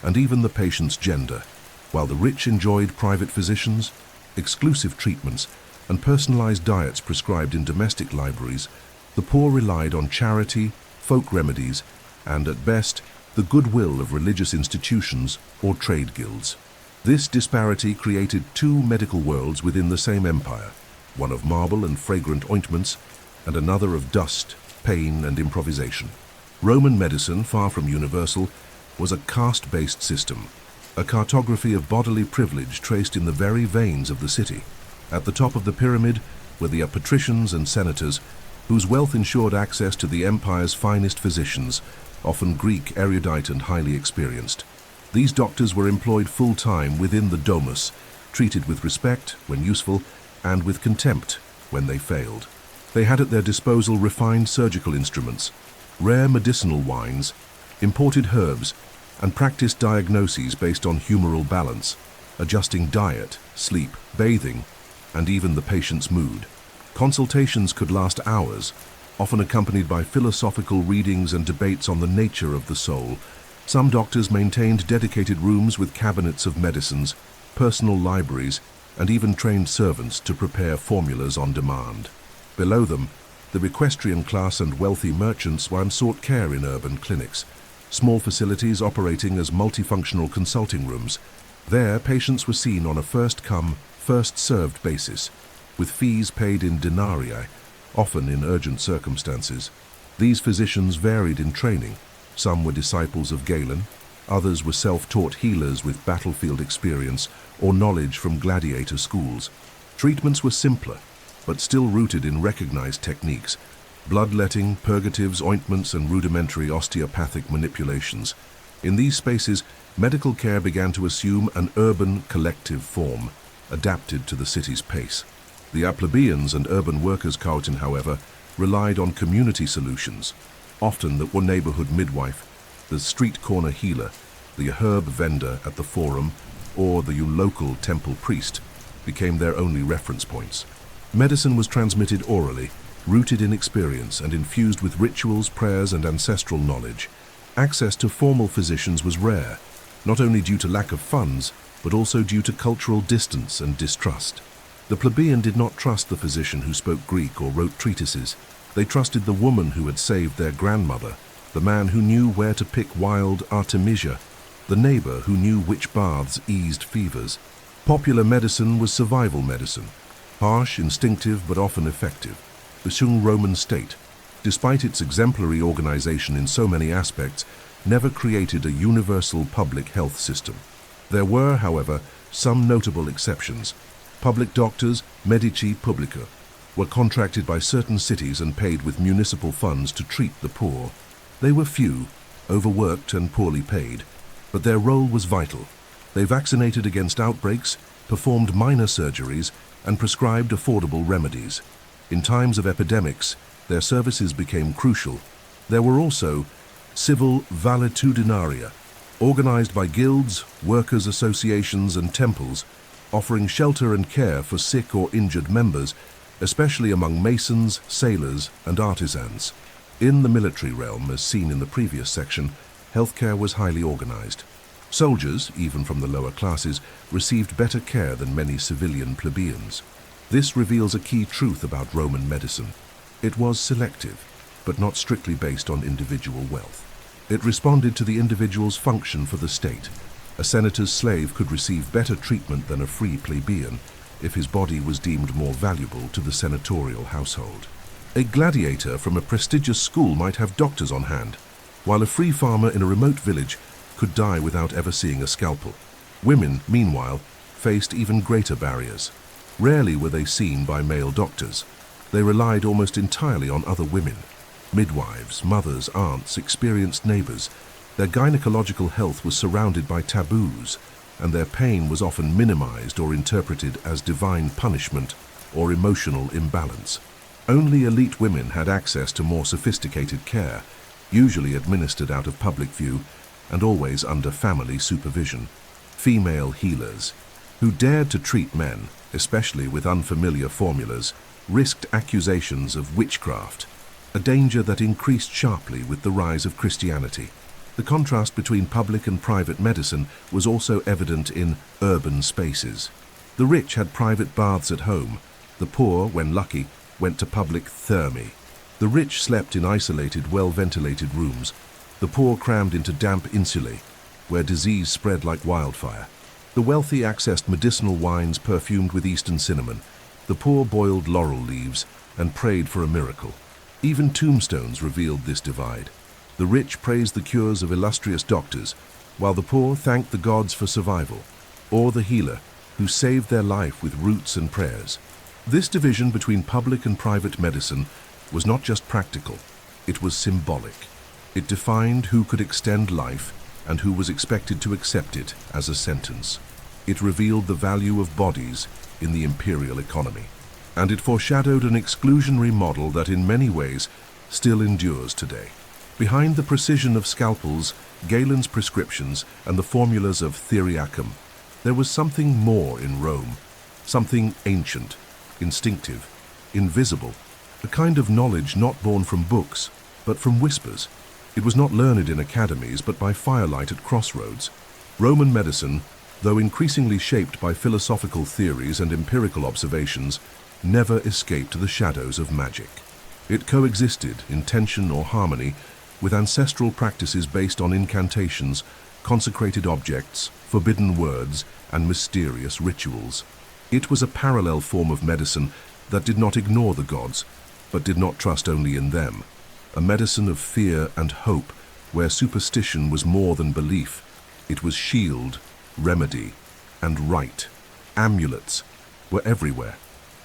and even the patient's gender. While the rich enjoyed private physicians, exclusive treatments, and personalized diets prescribed in domestic libraries, the poor relied on charity, folk remedies, and, at best, the goodwill of religious institutions or trade guilds. This disparity created two medical worlds within the same empire, one of marble and fragrant ointments, and another of dust, pain, and improvisation. Roman medicine, far from universal, was a caste-based system, a cartography of bodily privilege traced in the very veins of the city. At the top of the pyramid were the patricians and senators, whose wealth ensured access to the empire's finest physicians, often Greek, erudite, and highly experienced. These doctors were employed full-time within the domus, treated with respect when useful, and with contempt when they failed. They had at their disposal refined surgical instruments, rare medicinal wines, imported herbs, and practiced diagnoses based on humoral balance, adjusting diet, sleep, bathing, and even the patient's mood. Consultations could last hours, often accompanied by philosophical readings and debates on the nature of the soul. Some doctors maintained dedicated rooms with cabinets of medicines, personal libraries, and even trained servants to prepare formulas on demand. Below them, the equestrian class and wealthy merchants sought care in urban clinics, small facilities operating as multifunctional consulting rooms. There, patients were seen on a first-come, first-served basis, with fees paid in denarii, often in urgent circumstances. These physicians varied in training. Some were disciples of Galen, others were self-taught healers with battlefield experience or knowledge from gladiator schools. Treatments were simpler, but still rooted in recognized techniques: bloodletting, purgatives, ointments, and rudimentary osteopathic manipulations. In these spaces, medical care began to assume an urban collective form, adapted to the city's pace. The plebeians and urban workers' Carlton, however, relied on community solutions. Often the neighborhood midwife, the street corner healer, the herb vendor at the forum, or the local temple priest became their only reference points. Medicine was transmitted orally, rooted in experience and infused with rituals, prayers, and ancestral knowledge. Access to formal physicians was rare, not only due to lack of funds, but also due to cultural distance and distrust. The plebeian did not trust the physician who spoke Greek or wrote treatises. They trusted the woman who had saved their grandmother, the man who knew where to pick wild artemisia, the neighbor who knew which baths eased fevers. Popular medicine was survival medicine, harsh, instinctive, but often effective. The young Roman state, despite its exemplary organization in so many aspects, never created a universal public health system. There were, however, some notable exceptions. Public doctors, medici publica, were contracted by certain cities and paid with municipal funds to treat the poor. They were few, overworked, and poorly paid, but their role was vital. They vaccinated against outbreaks, performed minor surgeries, and prescribed affordable remedies. In times of epidemics, their services became crucial. There were also civil valetudinaria, organized by guilds, workers' associations, and temples, offering shelter and care for sick or injured members, especially among masons, sailors, and artisans. In the military realm, as seen in the previous section, healthcare was highly organized. Soldiers, even from the lower classes, received better care than many civilian plebeians. This reveals a key truth about Roman medicine. It was selective, but not strictly based on individual wealth. It responded to the individual's function for the state. A senator's slave could receive better treatment than a free plebeian if his body was deemed more valuable to the senatorial household. A gladiator from a prestigious school might have doctors on hand, while a free farmer in a remote village could die without ever seeing a scalpel. Women, meanwhile, faced even greater barriers. Rarely were they seen by male doctors. They relied almost entirely on other women. Midwives, mothers, aunts, experienced neighbors. Their gynecological health was surrounded by taboos, and their pain was often minimized or interpreted as divine punishment or emotional imbalance. Only elite women had access to more sophisticated care, usually administered out of public view and always under family supervision. Female healers, who dared to treat men, especially with unfamiliar formulas, risked accusations of witchcraft, a danger that increased sharply with the rise of Christianity. The contrast between public and private medicine was also evident in urban spaces. The rich had private baths at home. The poor, when lucky, went to public thermae. The rich slept in isolated, well-ventilated rooms. The poor crammed into damp insulae, where disease spread like wildfire. The wealthy accessed medicinal wines perfumed with Eastern cinnamon. The poor boiled laurel leaves and prayed for a miracle. Even tombstones revealed this divide. The rich praised the cures of illustrious doctors, while the poor thanked the gods for survival, or the healer, who saved their life with roots and prayers. This division between public and private medicine was not just practical, it was symbolic. It defined who could extend life and who was expected to accept it as a sentence. It revealed the value of bodies in the imperial economy. And it foreshadowed an exclusionary model that in many ways still endures today. Behind the precision of scalpels, Galen's prescriptions, and the formulas of Theriacum, there was something more in Rome, something ancient, instinctive, invisible, a kind of knowledge not born from books, but from whispers. It was not learned in academies, but by firelight at crossroads. Roman medicine, though increasingly shaped by philosophical theories and empirical observations, never escaped the shadows of magic. It coexisted, in tension or harmony, with ancestral practices based on incantations, consecrated objects, forbidden words, and mysterious rituals. It was a parallel form of medicine that did not ignore the gods, but did not trust only in them. A medicine of fear and hope, where superstition was more than belief. It was shield, remedy, and rite. Amulets were everywhere.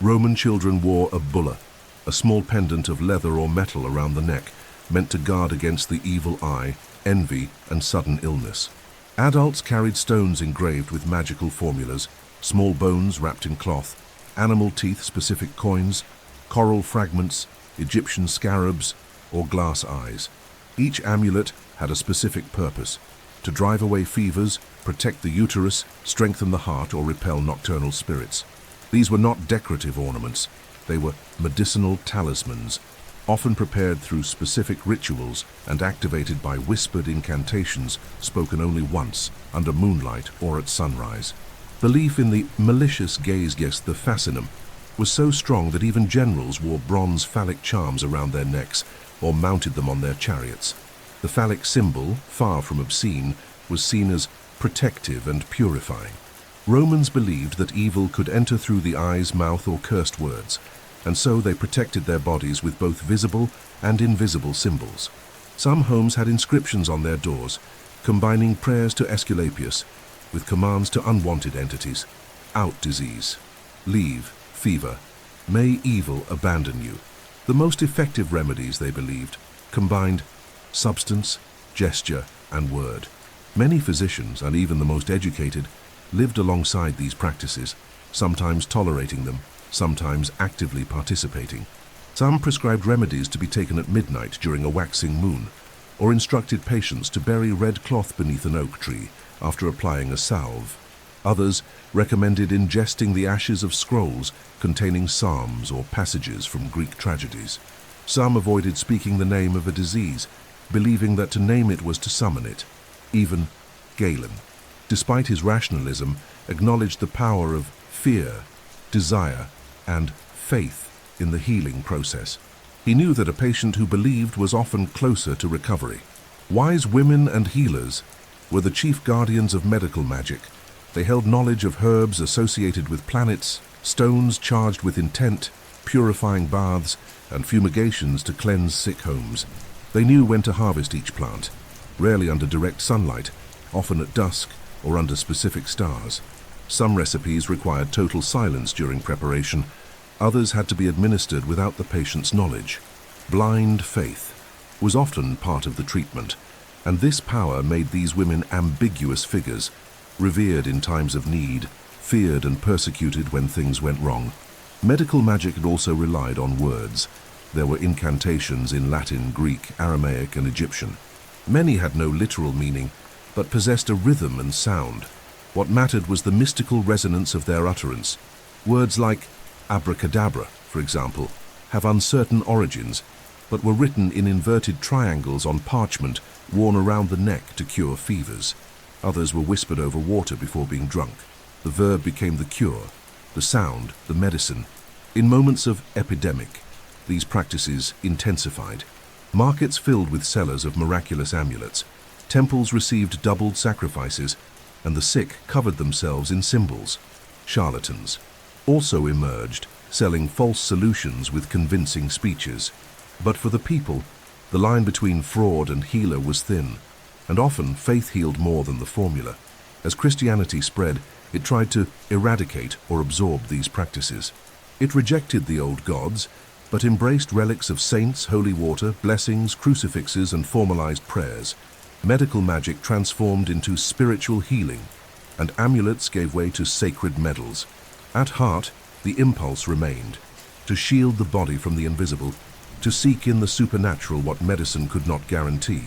Roman children wore a bulla, a small pendant of leather or metal around the neck, meant to guard against the evil eye, envy, and sudden illness. Adults carried stones engraved with magical formulas, small bones wrapped in cloth, animal teeth-specific coins, coral fragments, Egyptian scarabs, or glass eyes. Each amulet had a specific purpose: to drive away fevers, protect the uterus, strengthen the heart, or repel nocturnal spirits. These were not decorative ornaments, they were medicinal talismans, often prepared through specific rituals and activated by whispered incantations spoken only once, under moonlight or at sunrise. Belief in the malicious gaze, yes, the fascinum, was so strong that even generals wore bronze phallic charms around their necks or mounted them on their chariots. The phallic symbol, far from obscene, was seen as protective and purifying. Romans believed that evil could enter through the eyes, mouth, or cursed words, and so they protected their bodies with both visible and invisible symbols. Some homes had inscriptions on their doors, combining prayers to Aesculapius with commands to unwanted entities. Out disease, leave fever, may evil abandon you. The most effective remedies, they believed, combined substance, gesture, and word. Many physicians, and even the most educated, lived alongside these practices, sometimes tolerating them, sometimes actively participating. Some prescribed remedies to be taken at midnight during a waxing moon, or instructed patients to bury red cloth beneath an oak tree after applying a salve. Others recommended ingesting the ashes of scrolls containing psalms or passages from Greek tragedies. Some avoided speaking the name of a disease, believing that to name it was to summon it. Even Galen, despite his rationalism, acknowledged the power of fear, desire, and faith in the healing process. He knew that a patient who believed was often closer to recovery. Wise women and healers were the chief guardians of medical magic. They held knowledge of herbs associated with planets, stones charged with intent, purifying baths, and fumigations to cleanse sick homes. They knew when to harvest each plant, rarely under direct sunlight, often at dusk or under specific stars. Some recipes required total silence during preparation. Others had to be administered without the patient's knowledge. Blind faith was often part of the treatment, and this power made these women ambiguous figures, revered in times of need, feared and persecuted when things went wrong. Medical magic had also relied on words. There were incantations in Latin, Greek, Aramaic, and Egyptian. Many had no literal meaning, but possessed a rhythm and sound. What mattered was the mystical resonance of their utterance. Words like abracadabra, for example, have uncertain origins, but were written in inverted triangles on parchment worn around the neck to cure fevers. Others were whispered over water before being drunk. The verb became the cure, the sound, the medicine. In moments of epidemic, these practices intensified. Markets filled with sellers of miraculous amulets. Temples received doubled sacrifices, and the sick covered themselves in symbols. Charlatans also emerged, selling false solutions with convincing speeches. But for the people, the line between fraud and healer was thin, and often faith healed more than the formula. As Christianity spread, it tried to eradicate or absorb these practices. It rejected the old gods, but embraced relics of saints, holy water, blessings, crucifixes, and formalized prayers. Medical magic transformed into spiritual healing, and amulets gave way to sacred medals. At heart, the impulse remained, to shield the body from the invisible, to seek in the supernatural what medicine could not guarantee,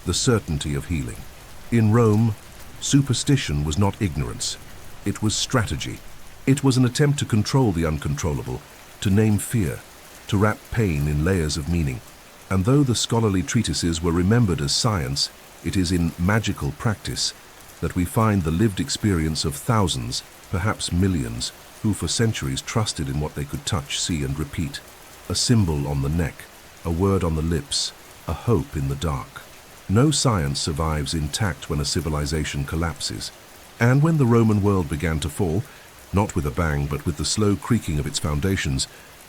the certainty of healing. In Rome, superstition was not ignorance, it was strategy. It was an attempt to control the uncontrollable, to name fear, to wrap pain in layers of meaning. And though the scholarly treatises were remembered as science, it is in magical practice that we find the lived experience of thousands, perhaps millions, who for centuries trusted in what they could touch, see, and repeat. A symbol on the neck, a word on the lips, a hope in the dark. No science survives intact when a civilization collapses. And when the Roman world began to fall, not with a bang but with the slow creaking of its foundations,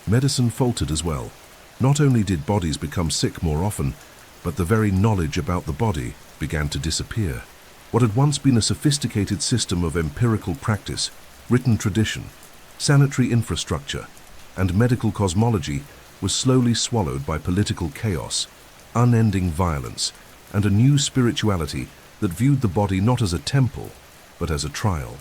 medicine faltered as well. Not only did bodies become sick more often, but the very knowledge about the body began to disappear. What had once been a sophisticated system of empirical practice, written tradition, sanitary infrastructure, and medical cosmology was slowly swallowed by political chaos, unending violence, and a new spirituality that viewed the body not as a temple, but as a trial.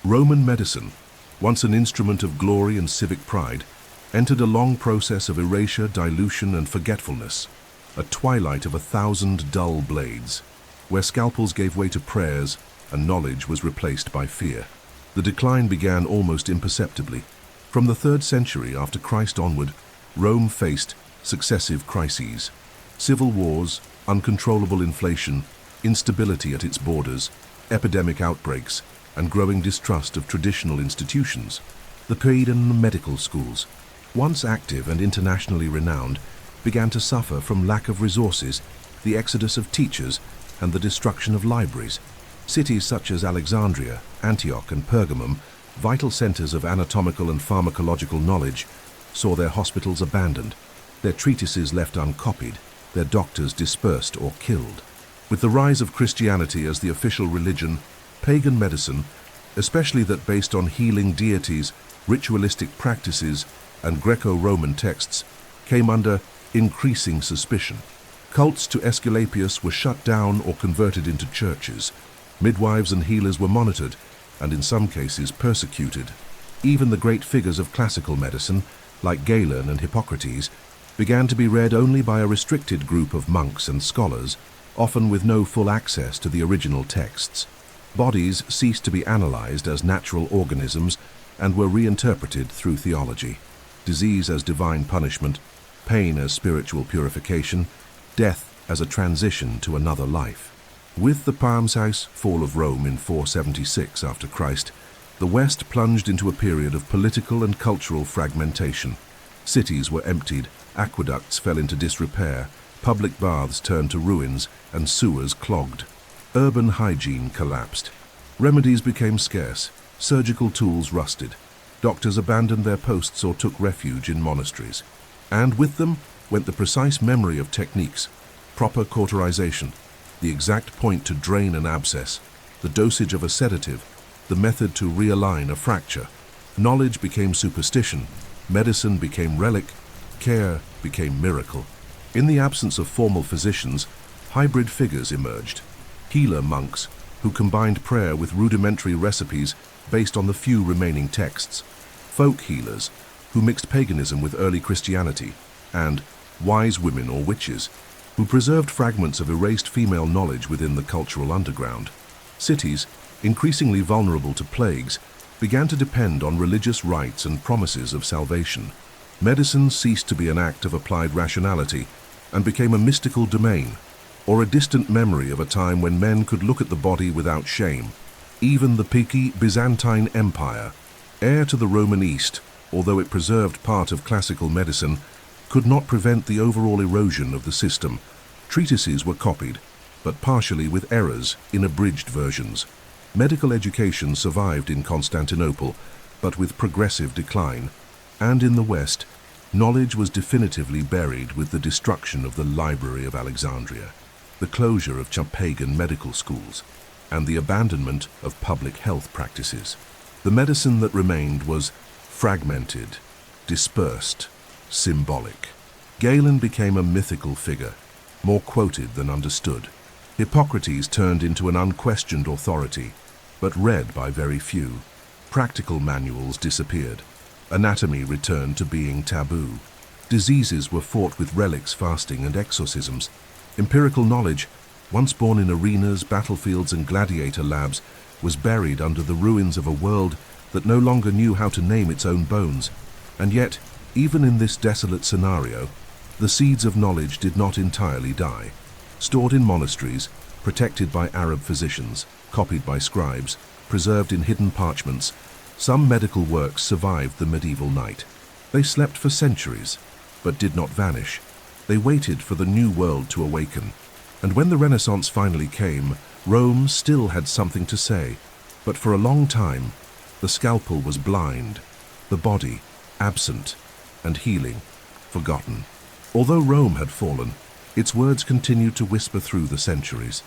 Roman medicine, once an instrument of glory and civic pride, entered a long process of erasure, dilution, and forgetfulness, a twilight of 1,000 dull blades, where scalpels gave way to prayers and knowledge was replaced by fear. The decline began almost imperceptibly. From the 3rd century after Christ onward, Rome faced successive crises: civil wars, uncontrollable inflation, instability at its borders, epidemic outbreaks, and growing distrust of traditional institutions. The pagan medical schools, once active and internationally renowned, began to suffer from lack of resources, the exodus of teachers, and the destruction of libraries. Cities such as Alexandria, Antioch, and Pergamum, vital centers of anatomical and pharmacological knowledge, saw their hospitals abandoned, their treatises left uncopied, their doctors dispersed or killed. With the rise of Christianity as the official religion, pagan medicine, especially that based on healing deities, ritualistic practices, and Greco-Roman texts, came under increasing suspicion. Cults to Asclepius were shut down or converted into churches. Midwives and healers were monitored, and in some cases persecuted. Even the great figures of classical medicine, like Galen and Hippocrates, began to be read only by a restricted group of monks and scholars, often with no full access to the original texts. Bodies ceased to be analyzed as natural organisms and were reinterpreted through theology. Disease as divine punishment, pain as spiritual purification, death as a transition to another life. With the Parmsais fall of Rome in 476 after Christ, the West plunged into a period of political and cultural fragmentation. Cities were emptied, aqueducts fell into disrepair, public baths turned to ruins, and sewers clogged. Urban hygiene collapsed. Remedies became scarce, surgical tools rusted. Doctors abandoned their posts or took refuge in monasteries. And with them went the precise memory of techniques, proper cauterization, the exact point to drain an abscess, the dosage of a sedative, the method to realign a fracture. Knowledge became superstition, medicine became relic, care became miracle. In the absence of formal physicians, hybrid figures emerged. Healer monks, who combined prayer with rudimentary recipes based on the few remaining texts. Folk healers, who mixed paganism with early Christianity, and wise women or witches, who preserved fragments of erased female knowledge within the cultural underground. Cities, increasingly vulnerable to plagues, began to depend on religious rites and promises of salvation. Medicine ceased to be an act of applied rationality and became a mystical domain, or a distant memory of a time when men could look at the body without shame. Even the peaky Byzantine Empire, heir to the Roman East, although it preserved part of classical medicine, could not prevent the overall erosion of the system. Treatises were copied, but partially with errors in abridged versions. Medical education survived in Constantinople, but with progressive decline, and in the West, knowledge was definitively buried with the destruction of the Library of Alexandria, the closure of pagan medical schools, and the abandonment of public health practices. The medicine that remained was fragmented, dispersed, symbolic. Galen became a mythical figure, more quoted than understood. Hippocrates turned into an unquestioned authority, but read by very few. Practical manuals disappeared. Anatomy returned to being taboo. Diseases were fought with relics, fasting, and exorcisms. Empirical knowledge, once born in arenas, battlefields, and gladiator labs, was buried under the ruins of a world that no longer knew how to name its own bones. And yet, even in this desolate scenario, the seeds of knowledge did not entirely die. Stored in monasteries, protected by Arab physicians, copied by scribes, preserved in hidden parchments, some medical works survived the medieval night. They slept for centuries, but did not vanish. They waited for the new world to awaken. And when the Renaissance finally came, Rome still had something to say. But for a long time, the scalpel was blind, the body absent, and healing forgotten. Although Rome had fallen, its words continued to whisper through the centuries.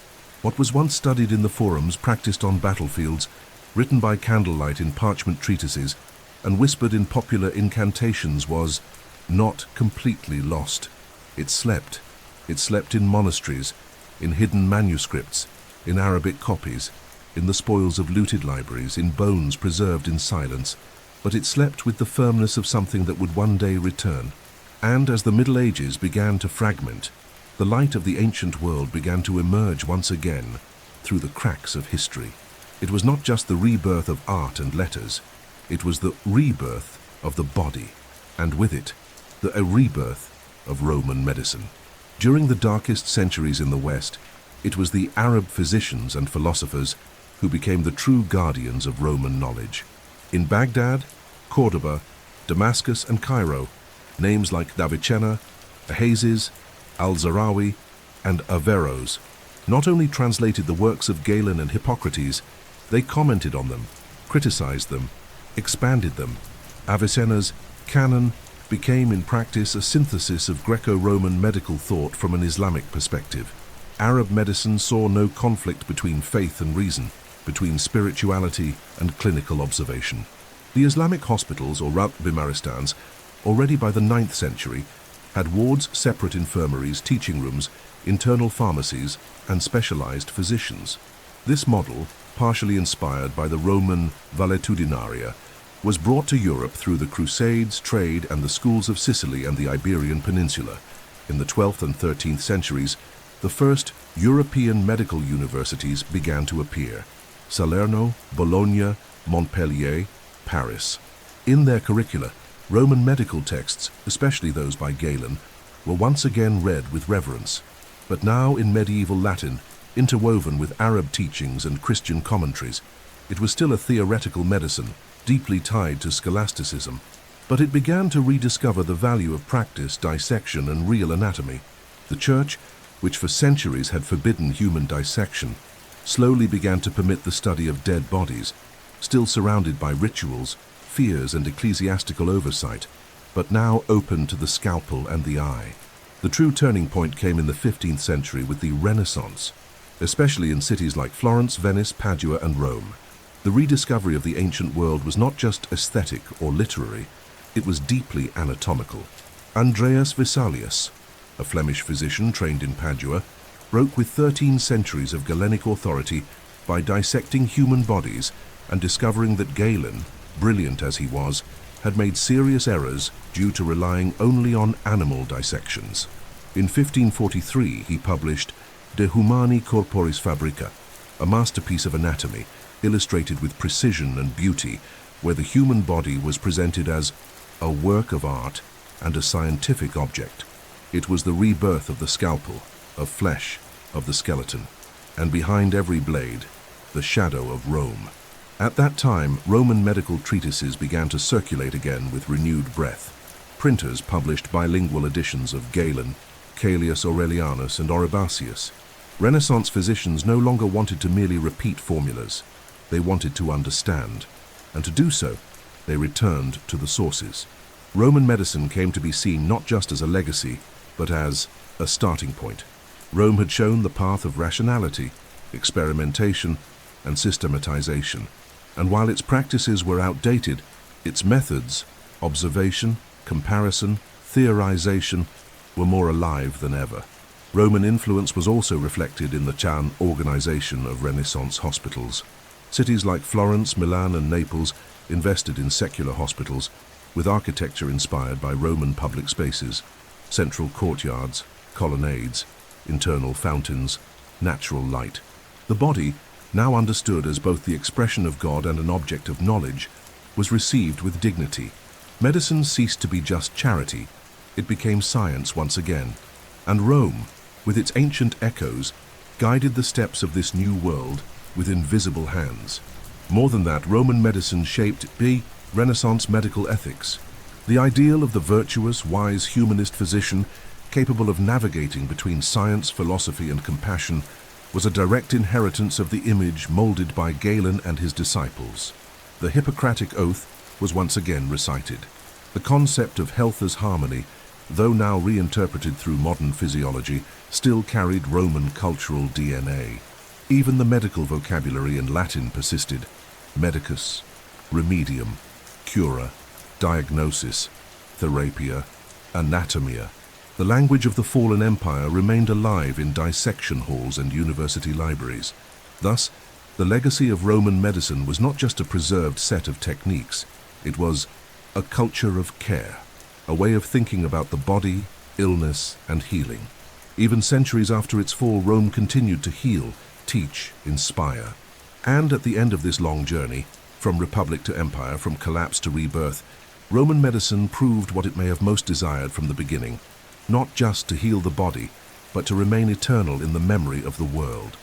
What was once studied in the forums, practiced on battlefields, written by candlelight in parchment treatises, and whispered in popular incantations was not completely lost. It slept. It slept in monasteries, in hidden manuscripts, in Arabic copies, in the spoils of looted libraries, in bones preserved in silence. But it slept with the firmness of something that would one day return. And as the Middle Ages began to fragment, the light of the ancient world began to emerge once again through the cracks of history. It was not just the rebirth of art and letters, it was the rebirth of the body, and with it, a rebirth of Roman medicine. During the darkest centuries in the West, it was the Arab physicians and philosophers who became the true guardians of Roman knowledge. In Baghdad, Cordoba, Damascus, and Cairo, names like Avicenna, Ahazes, Al-Zarawi, and Averroes not only translated the works of Galen and Hippocrates, they commented on them, criticized them, expanded them. Avicenna's canon became in practice a synthesis of Greco-Roman medical thought from an Islamic perspective. Arab medicine saw no conflict between faith and reason, between spirituality and clinical observation. The Islamic hospitals, or bimaristans, already by the 9th century, had wards, separate infirmaries, teaching rooms, internal pharmacies, and specialized physicians. This model, partially inspired by the Roman valetudinaria, was brought to Europe through the Crusades, trade, and the schools of Sicily and the Iberian Peninsula. In the 12th and 13th centuries, the first European medical universities began to appear: Salerno, Bologna, Montpellier, Paris. In their curricula, Roman medical texts, especially those by Galen, were once again read with reverence, but now in medieval Latin, interwoven with Arab teachings and Christian commentaries. It was still a theoretical medicine, deeply tied to scholasticism, but it began to rediscover the value of practice, dissection, and real anatomy. The Church, which for centuries had forbidden human dissection, slowly began to permit the study of dead bodies, still surrounded by rituals, fears, and ecclesiastical oversight, but now open to the scalpel and the eye. The true turning point came in the 15th century with the Renaissance, especially in cities like Florence, Venice, Padua, and Rome. The rediscovery of the ancient world was not just aesthetic or literary, it was deeply anatomical. Andreas Vesalius, a Flemish physician trained in Padua, broke with 13 centuries of Galenic authority by dissecting human bodies and discovering that Galen, brilliant as he was, had made serious errors due to relying only on animal dissections. In 1543, he published De Humani Corporis Fabrica, a masterpiece of anatomy, illustrated with precision and beauty, where the human body was presented as a work of art and a scientific object. It was the rebirth of the scalpel, of flesh, of the skeleton, and behind every blade, the shadow of Rome. At that time, Roman medical treatises began to circulate again with renewed breath. Printers published bilingual editions of Galen, Caelius Aurelianus, and Oribasius. Renaissance physicians no longer wanted to merely repeat formulas. They wanted to understand, and to do so, they returned to the sources. Roman medicine came to be seen not just as a legacy, but as a starting point. Rome had shown the path of rationality, experimentation, and systematization, and while its practices were outdated, its methods, observation, comparison, theorization, were more alive than ever. Roman influence was also reflected in the organization of Renaissance hospitals. Cities like Florence, Milan, and Naples invested in secular hospitals, with architecture inspired by Roman public spaces, central courtyards, colonnades, internal fountains, natural light. The body, now understood as both the expression of God and an object of knowledge, was received with dignity. Medicine ceased to be just charity. It became science once again. And Rome, with its ancient echoes, guided the steps of this new world with invisible hands. More than that, Roman medicine shaped the Renaissance medical ethics. The ideal of the virtuous, wise, humanist physician, capable of navigating between science, philosophy, and compassion, was a direct inheritance of the image molded by Galen and his disciples. The Hippocratic Oath was once again recited. The concept of health as harmony, though now reinterpreted through modern physiology, still carried Roman cultural DNA. Even the medical vocabulary in Latin persisted: medicus, remedium, cura, diagnosis, therapia, anatomia. The language of the fallen empire remained alive in dissection halls and university libraries. Thus, the legacy of Roman medicine was not just a preserved set of techniques, it was a culture of care, a way of thinking about the body, illness, and healing. Even centuries after its fall, Rome continued to heal, teach, inspire. And at the end of this long journey, from republic to empire, from collapse to rebirth, Roman medicine proved what it may have most desired from the beginning: not just to heal the body, but to remain eternal in the memory of the world.